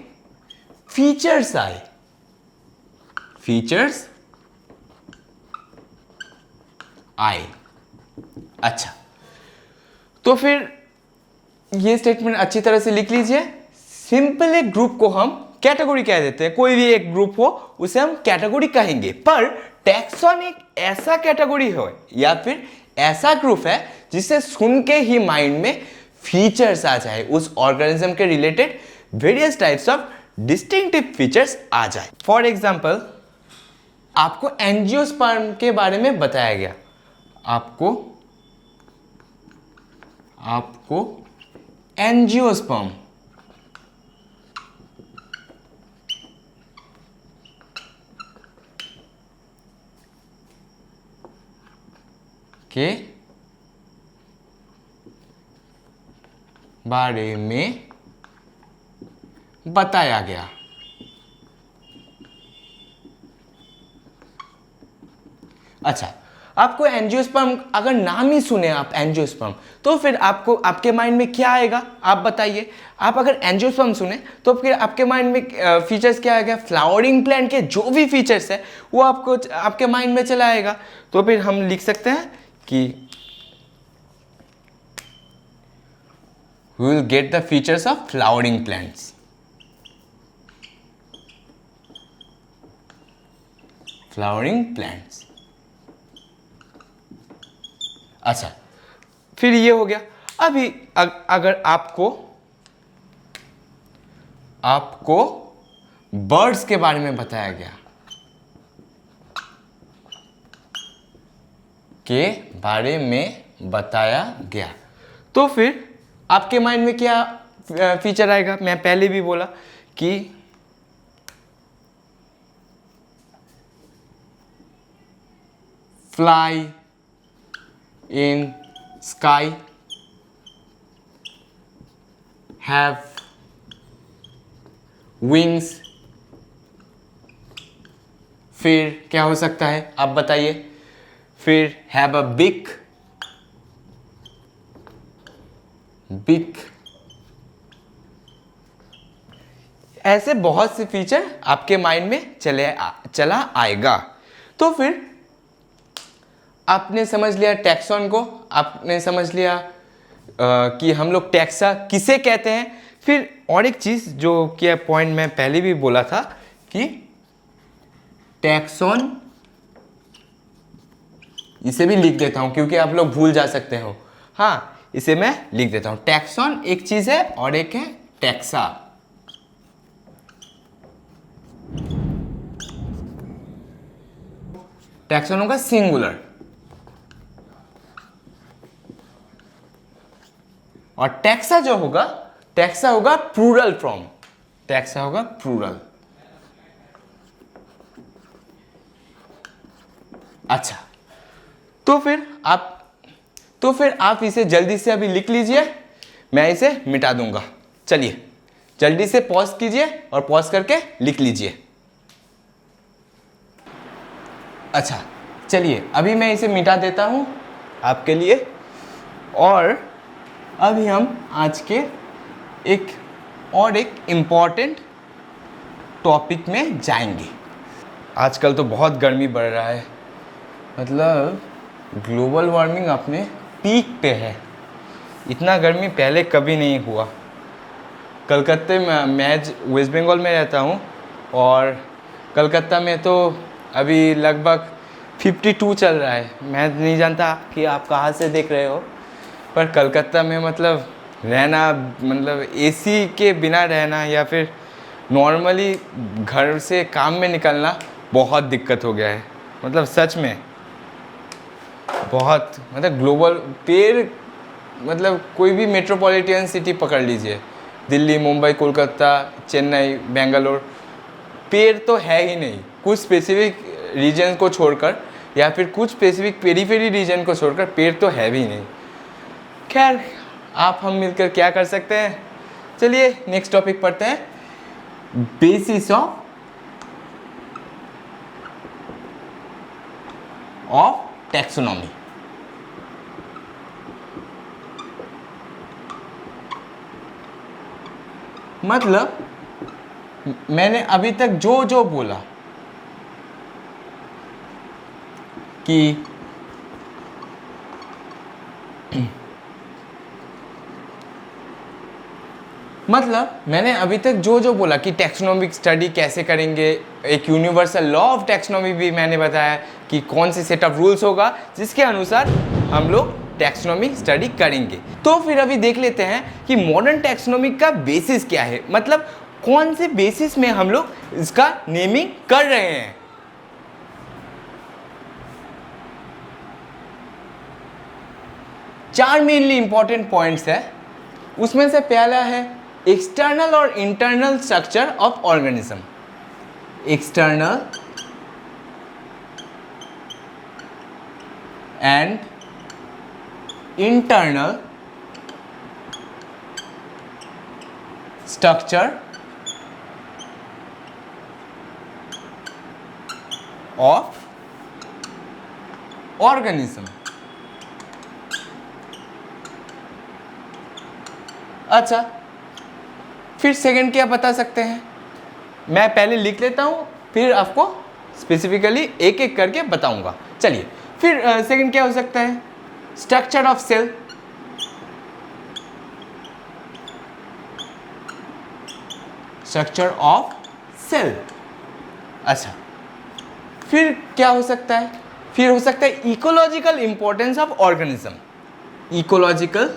Speaker 1: फीचर्स आए। अच्छा, तो फिर ये स्टेटमेंट अच्छी तरह से लिख लीजिए। सिंपल एक ग्रुप को हम कैटेगरी कह देते हैं। कोई भी एक ग्रुप हो उसे हम कैटेगरी कहेंगे, पर टैक्सॉन एक ऐसा कैटेगरी हो या फिर ऐसा ग्रुप है जिसे सुन के ही माइंड में फीचर्स आ जाए, उस ऑर्गेनिज्म के related various types of distinctive features आ जाए। फॉर एग्जाम्पल, आपको एंजियोस्पर्म के बारे में बताया गया। आपको एंजियोस्पर्म के बारे में बताया गया। अच्छा, आपको एंजियोस्पर्म, अगर नाम ही सुने आप एंजियोस्पर्म, तो फिर आपको आपके माइंड में क्या आएगा आप बताइए। आप अगर एंजियोस्पर्म सुने तो फिर आपके माइंड में फीचर्स क्या आएगा? फ्लावरिंग प्लांट के जो भी फीचर्स है वो आपको आपके माइंड में चला आएगा। तो फिर हम लिख सकते हैं कि we will get the features of flowering plants. Flowering plants. अच्छा, फिर ये हो गया। अभी अगर आपको बर्ड्स के बारे में बताया गया तो फिर आपके माइंड में क्या फीचर आएगा? मैं पहले भी बोला कि fly in sky, have wings. फिर क्या हो सकता है आप बताइए? फिर हैव अ बिग, बिग, ऐसे बहुत से फीचर आपके माइंड में चला आएगा। तो फिर आपने समझ लिया टैक्सॉन को, आपने समझ लिया कि हम लोग टैक्सा किसे कहते हैं। फिर और एक चीज़ जो कि पॉइंट मैं पहले भी बोला था कि टैक्सॉन, इसे भी लिख देता हूँ क्योंकि आप लोग भूल जा सकते हो। हाँ, इसे मैं लिख देता हूँ। टैक्सॉन एक चीज़ है और एक है टैक्सा। टैक्सॉन होगा सिंगुलर और टैक्सा जो होगा, टैक्सा होगा प्लूरल फॉर्म, टैक्सा होगा प्लूरल। अच्छा, तो फिर आप इसे जल्दी से अभी लिख लीजिए, मैं इसे मिटा दूंगा। चलिए जल्दी से पॉज कीजिए और पॉज करके लिख लीजिए। अच्छा चलिए, अभी मैं इसे मिटा देता हूं आपके लिए और अभी हम आज के एक इम्पॉर्टेंट टॉपिक में जाएंगे। आजकल तो बहुत गर्मी बढ़ रहा है, मतलब ग्लोबल वार्मिंग अपने पीक पे है। इतना गर्मी पहले कभी नहीं हुआ। कलकत्ते में, मैं वेस्ट बंगाल में रहता हूँ और कलकत्ता में तो अभी लगभग 52 चल रहा है। मैं नहीं जानता कि आप कहाँ से देख रहे हो, पर कलकत्ता में मतलब रहना, मतलब एसी के बिना रहना या फिर नॉर्मली घर से काम में निकलना बहुत दिक्कत हो गया है। मतलब सच में बहुत, मतलब ग्लोबल पेड़, मतलब कोई भी मेट्रोपॉलिटन सिटी पकड़ लीजिए, दिल्ली, मुंबई, कोलकाता, चेन्नई, बेंगलोर, पेड़ तो है ही नहीं। कुछ स्पेसिफिक रीजन को छोड़कर या फिर कुछ स्पेसिफिक पेरीफेरी रीजन को छोड़कर पेड़ तो है भी नहीं। खैर, आप हम मिलकर क्या कर सकते हैं। चलिए नेक्स्ट टॉपिक पढ़ते हैं, बेसिस ऑफ टैक्सोनॉमी। मतलब मैंने अभी तक जो जो बोला कि मैंने अभी तक जो जो बोला कि टैक्सोनॉमिक स्टडी कैसे करेंगे, एक यूनिवर्सल लॉ ऑफ टैक्सोनॉमी भी मैंने बताया कि कौन से सेट ऑफ रूल्स होगा जिसके अनुसार हम लोग टैक्सोनॉमी स्टडी करेंगे। तो फिर अभी देख लेते हैं कि मॉडर्न टैक्सोनॉमी का बेसिस क्या है, मतलब कौन से बेसिस में हम लोग इसका नेमिंग कर रहे हैं। चार मेनली इंपॉर्टेंट पॉइंट्स है, उसमें से पहला है एक्सटर्नल और internal structure of organism. External and internal structure of organism. अच्छा, फिर सेकंड क्या बता सकते हैं, मैं पहले लिख लेता हूं फिर आपको स्पेसिफिकली एक एक करके बताऊंगा। चलिए, फिर सेकंड क्या हो सकता है, structure of cell. Structure of cell. अच्छा, फिर क्या हो सकता है, फिर हो सकता है ecological importance of organism. Ecological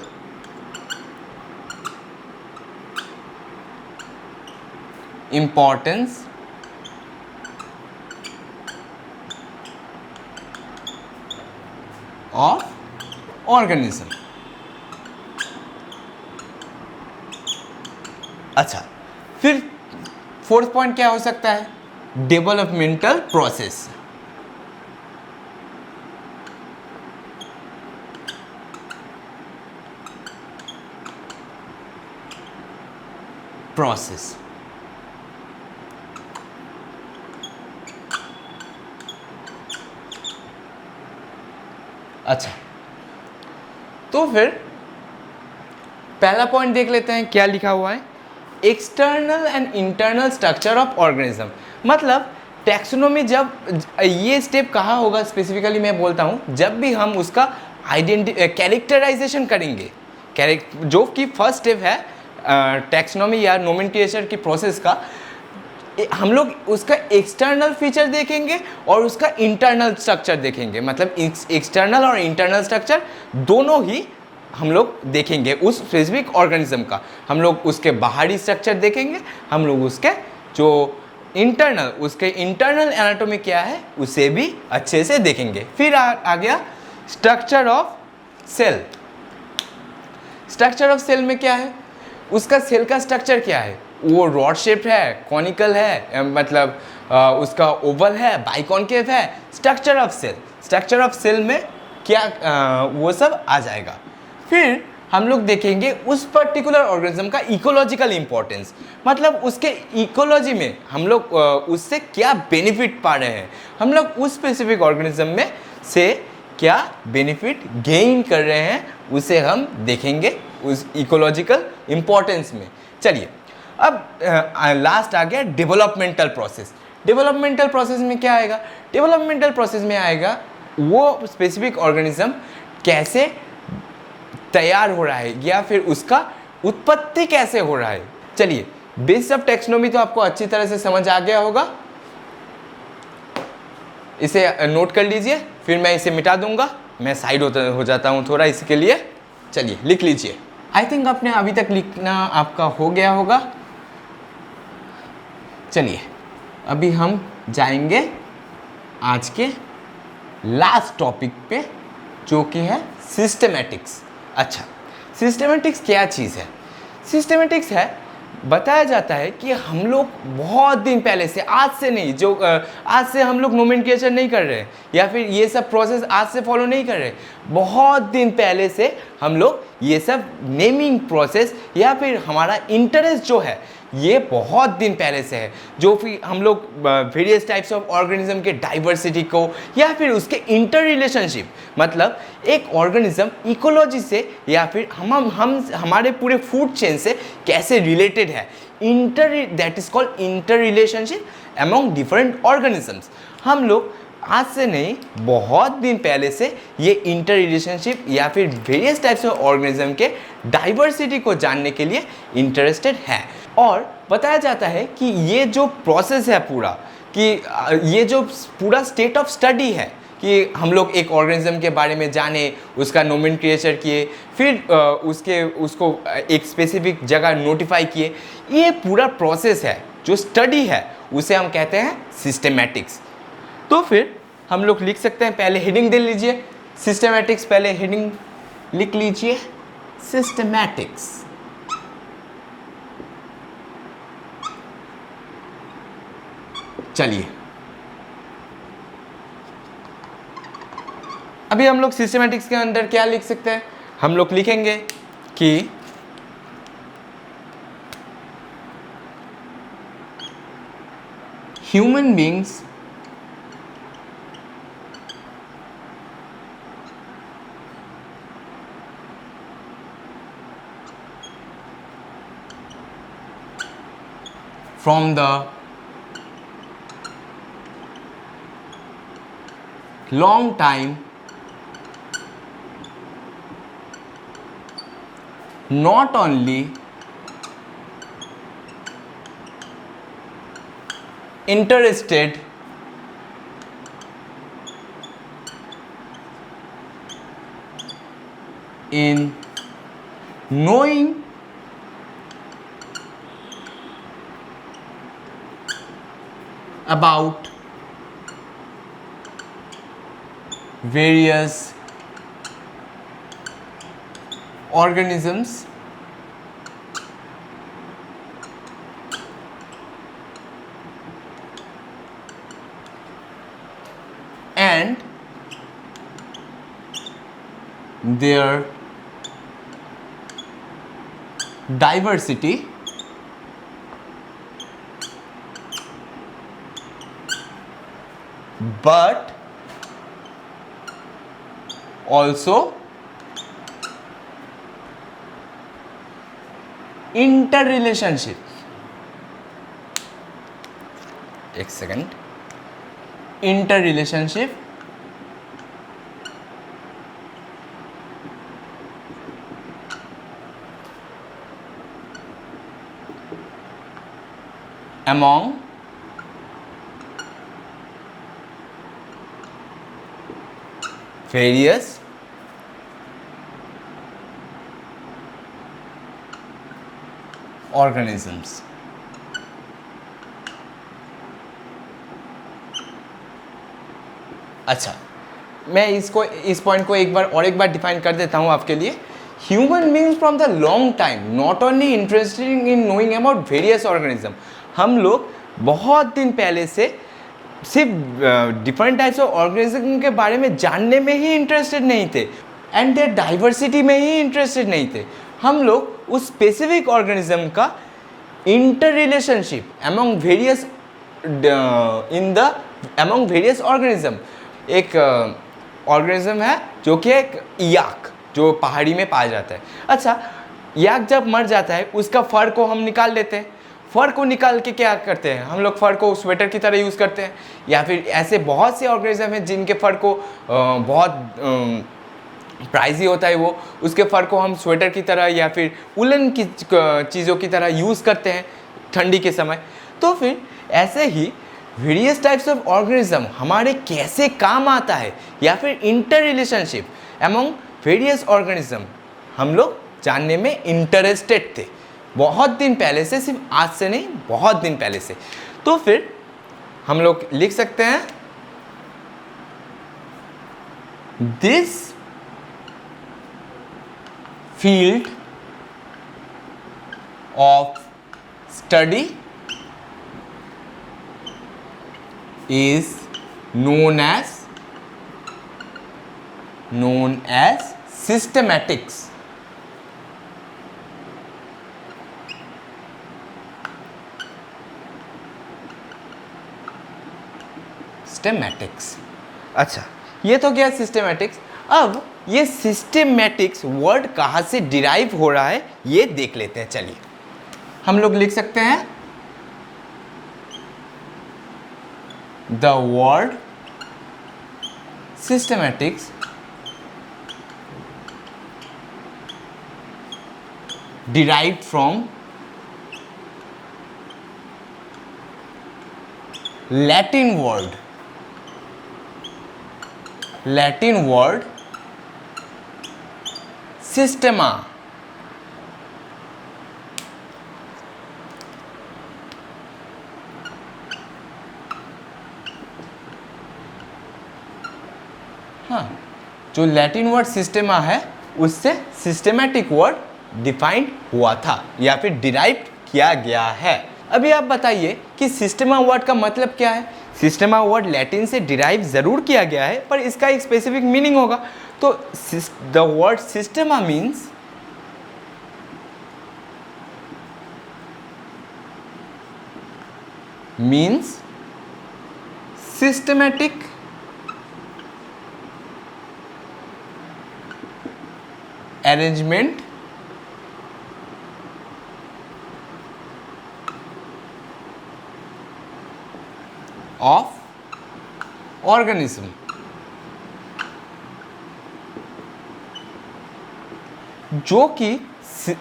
Speaker 1: importance of organism। अच्छा, फिर फोर्थ पॉइंट क्या हो सकता है, डेवलपमेंटल प्रोसेस। प्रोसेस। अच्छा, तो फिर पहला पॉइंट देख लेते हैं क्या लिखा हुआ है, external and internal structure of organism. मतलब टैक्सोनॉमी जब ये स्टेप कहाँ होगा स्पेसिफिकली मैं बोलता हूँ, जब भी हम उसका कैरेक्टराइजेशन करेंगे, जो कि फर्स्ट स्टेप है टैक्सोनॉमी या नोमेनक्लेचर की प्रोसेस का, हम लोग उसका एक्सटर्नल फीचर देखेंगे और उसका इंटरनल स्ट्रक्चर देखेंगे। मतलब एक्सटर्नल और इंटरनल स्ट्रक्चर दोनों ही हम लोग देखेंगे उस स्पेसिफिक ऑर्गेनिज्म का। हम लोग उसके बाहरी स्ट्रक्चर देखेंगे, हम लोग उसके जो उसके इंटरनल एनाटॉमी क्या है उसे भी अच्छे से देखेंगे। फिर आ गया structure of cell. Structure of cell में क्या है, उसका सेल का स्ट्रक्चर क्या है, वो रॉड शेप्ड है, कॉनिकल है, मतलब उसका ओवल है, बाइकॉन्केव है। स्ट्रक्चर ऑफ सेल में क्या वो सब आ जाएगा। फिर हम लोग देखेंगे उस पर्टिकुलर ऑर्गेनिज्म का इकोलॉजिकल इंपॉर्टेंस, मतलब उसके इकोलॉजी में हम लोग उससे क्या बेनिफिट पा रहे हैं, हम लोग उस स्पेसिफिक ऑर्गेनिज्म में से क्या बेनिफिट गेन कर रहे हैं उसे हम देखेंगे उस इकोलॉजिकल इंपॉर्टेंस में। चलिए अब लास्ट आ गया डेवलपमेंटल प्रोसेस। डेवलपमेंटल प्रोसेस में क्या आएगा, डेवलपमेंटल प्रोसेस में आएगा वो स्पेसिफिक ऑर्गेनिज्म कैसे तैयार हो रहा है या फिर उसका उत्पत्ति कैसे हो रहा है। चलिए बेसिस ऑफ टैक्सोनॉमी तो आपको अच्छी तरह से समझ आ गया होगा, इसे नोट कर लीजिए, फिर मैं इसे मिटा दूंगा, मैं साइड हो जाता हूं थोड़ा इसके लिए। चलिए लिख लीजिए। आई थिंक आपने अभी तक लिखना आपका हो गया होगा। चलिए अभी हम जाएंगे आज के लास्ट टॉपिक पे, जो कि है सिस्टेमैटिक्स। अच्छा, सिस्टेमैटिक्स क्या चीज़ है? सिस्टेमैटिक्स है, बताया जाता है कि हम लोग बहुत दिन पहले से, आज से नहीं, जो आज से हम लोग नोमेनक्लेचर नहीं कर रहे या फिर ये सब प्रोसेस आज से फॉलो नहीं कर रहे, बहुत दिन पहले से हम लोग ये सब नेमिंग प्रोसेस या फिर हमारा इंटरेस्ट जो है ये बहुत दिन पहले से है, जो फिर हम लोग वेरियस टाइप्स ऑफ ऑर्गेनिज्म के डाइवर्सिटी को या फिर उसके इंटर रिलेशनशिप, मतलब एक ऑर्गेनिज्म इकोलॉजी से या फिर हम हमारे पूरे फूड चेन से कैसे रिलेटेड है, that is called inter relationship among different organisms. हम लोग आज से नहीं, बहुत दिन पहले से ये इंटर रिलेशनशिप या फिर वेरियस टाइप्स ऑफ ऑर्गेनिज्म के डाइवर्सिटी को जानने के लिए इंटरेस्टेड हैं। और बताया जाता है कि ये जो प्रोसेस है पूरा, कि ये जो पूरा स्टेट ऑफ स्टडी है कि हम लोग एक ऑर्गेनिज्म के बारे में जाने, उसका नोमेनक्लेचर किए, फिर उसको एक स्पेसिफिक जगह नोटिफाई किए, ये पूरा प्रोसेस है जो स्टडी है उसे हम कहते हैं सिस्टेमैटिक्स। तो फिर हम लोग लिख सकते हैं, पहले हेडिंग दे लीजिए सिस्टेमैटिक्स, पहले हेडिंग लिख लीजिए सिस्टेमैटिक्स। चलिए अभी हम लोग सिस्टेमैटिक्स के अंदर क्या लिख सकते हैं, हम लोग लिखेंगे कि human beings from the long time not only interested in knowing about various organisms and their diversity but also inter relationship, एक second, inter relationship among various organisms। अच्छा, मैं इस पॉइंट को एक बार डिफाइन कर देता हूं आपके लिए। Human beings from the long time not only interested in knowing about various organism, हम लोग बहुत दिन पहले से सिर्फ डिफरेंट टाइप्स ऑफ ऑर्गेनिज्म के बारे में जानने में ही इंटरेस्टेड नहीं थे, एंड देयर डाइवर्सिटी में ही इंटरेस्टेड नहीं थे। हम लोग उस स्पेसिफिक ऑर्गेनिज्म का inter relationship among various organism, एक ऑर्गेनिज्म है जो कि एक याक, जो पहाड़ी में पाया जाता है। अच्छा, याक जब मर जाता है उसका फर को हम निकाल लेते हैं। फर को निकाल के क्या करते हैं हम लोग? फर को स्वेटर की तरह यूज़ करते हैं, या फिर ऐसे बहुत से ऑर्गेनिज्म हैं जिनके फर को बहुत प्राइजी होता है, वो उसके फर को हम स्वेटर की तरह या फिर उलन की चीज़ों की तरह यूज़ करते हैं ठंडी के समय। तो फिर ऐसे ही वेरियस टाइप्स ऑफ ऑर्गेनिज्म हमारे कैसे काम आता है, या फिर inter relationship among various organism हम लोग जानने में इंटरेस्टेड थे बहुत दिन पहले से, सिर्फ आज से नहीं, बहुत दिन पहले से। तो फिर हम लोग लिख सकते हैं this field of study is known as systematics। अच्छा, ये तो क्या सिस्टेमैटिक्स। अब ये सिस्टेमैटिक्स वर्ड कहाँ से डिराइव हो रहा है ये देख लेते हैं। चलिए, हम लोग लिख सकते हैं the word systematics derived from Latin word systema. हाँ, जो लैटिन वर्ड सिस्टेमा है उससे सिस्टेमैटिक वर्ड डिफाइंड हुआ था या फिर डिराइव किया गया है। अभी आप बताइए कि सिस्टेमा वर्ड का मतलब क्या है। सिस्टेमा वर्ड लैटिन से डिराइव जरूर किया गया है, पर इसका एक स्पेसिफिक मीनिंग होगा। तो the word systema means systematic arrangement of organism. जो कि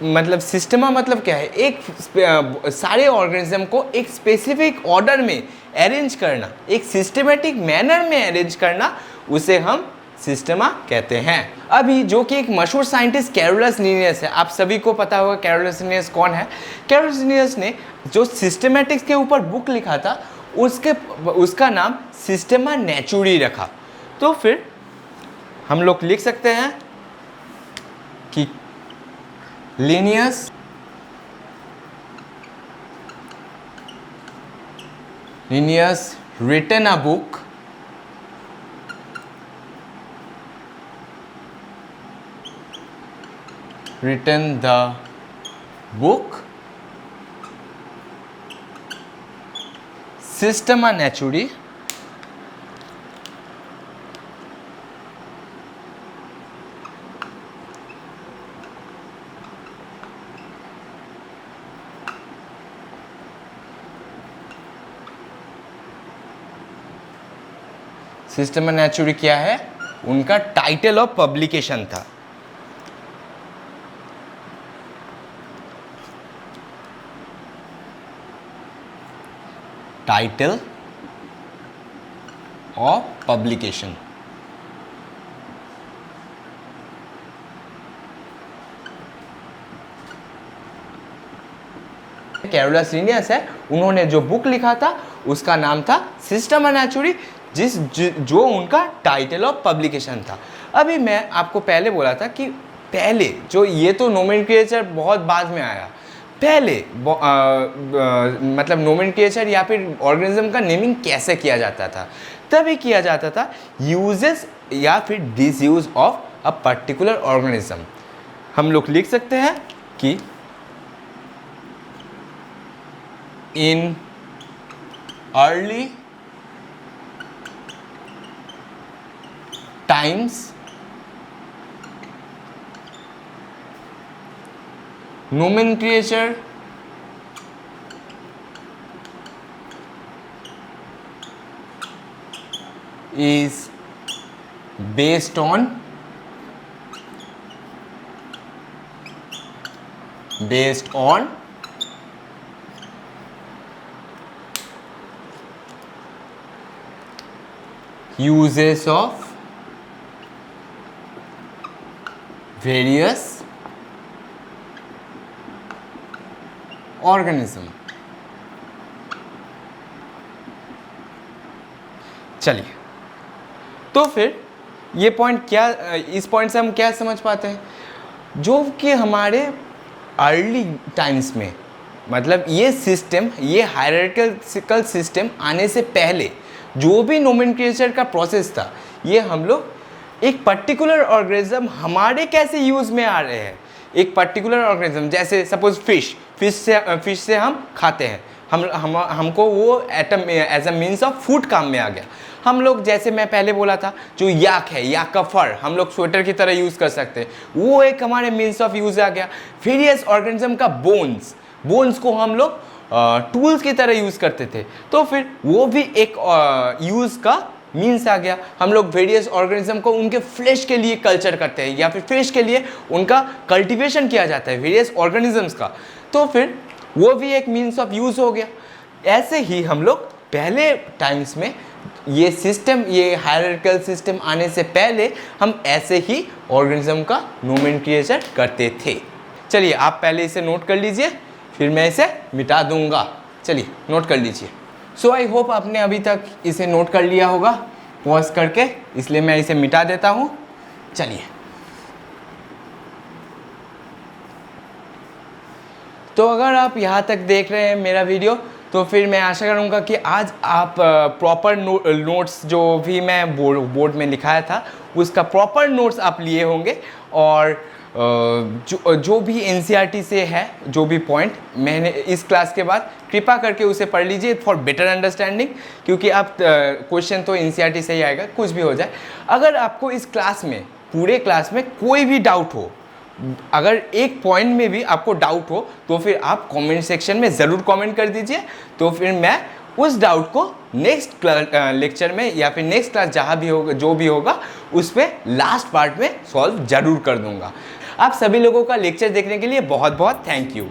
Speaker 1: मतलब सिस्टमा मतलब क्या है, एक सारे ऑर्गेनिज्म को एक स्पेसिफिक ऑर्डर में अरेंज करना, एक सिस्टमेटिक मैनर में अरेंज करना, उसे हम सिस्टमा कहते हैं। अभी जो कि एक मशहूर साइंटिस्ट कैरोलस लिनियस है, आप सभी को पता होगा कैरोलस लिनियस कौन है। कैरोलस लिनियस ने जो सिस्टमेटिक्स के ऊपर बुक लिखा था उसका नाम सिस्टेमा नेचुरी रखा। तो फिर हम लोग लिख सकते हैं कि Linnaeus written a book Systema Naturae Systema Naturae क्या है? उनका टाइटल ऑफ पब्लिकेशन था। Title of publication. Carolus Linnaeus है, उन्होंने जो बुक लिखा था उसका नाम था सिस्टमा नेचुरी, जो उनका टाइटल ऑफ पब्लिकेशन था। अभी मैं आपको पहले बोला था कि पहले जो ये तो नोमेनक्लेचर बहुत बाद में आया, पहले मतलब नोमेनक्लेचर या फिर ऑर्गेनिज्म का नेमिंग कैसे किया जाता था? तभी किया जाता था यूजेस या फिर disuse of a particular organism. हम लोग लिख सकते हैं कि in early times nomenclature is based on uses of various organism। चलिए, तो फिर ये पॉइंट क्या, इस पॉइंट से हम क्या समझ पाते हैं? जो कि हमारे अर्ली टाइम्स में, मतलब ये सिस्टम, ये हायरार्किकल सिस्टम आने से पहले जो भी नोमेनक्लेचर का प्रोसेस था, ये हम लोग एक पर्टिकुलर ऑर्गेनिज्म हमारे कैसे यूज़ में आ रहे हैं। एक पर्टिकुलर ऑर्गेनिज्म जैसे सपोज फिश से हम खाते हैं, हमको वो item as a means of food काम में आ गया। हम लोग जैसे मैं पहले बोला था, जो याक है, याक का फर हम लोग स्वेटर की तरह यूज़ कर सकते हैं, वो एक हमारे मीन्स ऑफ यूज़ आ गया। वेरियस ऑर्गेनिज्म का बोन्स को हम लोग टूल्स की तरह यूज़ करते थे, तो फिर वो भी एक यूज़ का मीन्स आ गया। हम लोग वेरियस ऑर्गेनिज्म को उनके फ्लैश के लिए कल्चर करते हैं या फिर फिश के लिए उनका कल्टीवेशन किया जाता है वेरियस ऑर्गेनिजम्स का, तो फिर वो भी एक मीन्स ऑफ यूज़ हो गया। ऐसे ही हम लोग पहले टाइम्स में ये सिस्टम, ये हायरार्किकल सिस्टम आने से पहले हम ऐसे ही ऑर्गेनिज्म का नोमेनक्लेचर करते थे। चलिए, आप पहले इसे नोट कर लीजिए, फिर मैं इसे मिटा दूंगा। चलिए नोट कर लीजिए। सो आई होप आपने अभी तक इसे नोट कर लिया होगा पॉज करके, इसलिए मैं इसे मिटा देता हूँ। चलिए, तो अगर आप यहाँ तक देख रहे हैं मेरा वीडियो, तो फिर मैं आशा करूँगा कि आज आप प्रॉपर नोट्स जो भी मैं बोर्ड में लिखाया था उसका प्रॉपर नोट्स आप लिए होंगे, और जो भी एनसीईआरटी से है, जो भी पॉइंट मैंने इस क्लास के बाद, कृपा करके उसे पढ़ लीजिए फॉर बेटर अंडरस्टैंडिंग, क्योंकि आप क्वेश्चन तो एनसीईआरटी से ही आएगा, कुछ भी हो जाए। अगर आपको इस क्लास में, पूरे क्लास में कोई भी डाउट हो, अगर एक पॉइंट में भी आपको डाउट हो, तो फिर आप कमेंट सेक्शन में ज़रूर कमेंट कर दीजिए, तो फिर मैं उस डाउट को नेक्स्ट लेक्चर में या फिर नेक्स्ट क्लास जहाँ भी होगा, जो भी होगा, उस पर लास्ट पार्ट में सॉल्व ज़रूर कर दूंगा। आप सभी लोगों का लेक्चर देखने के लिए बहुत बहुत थैंक यू।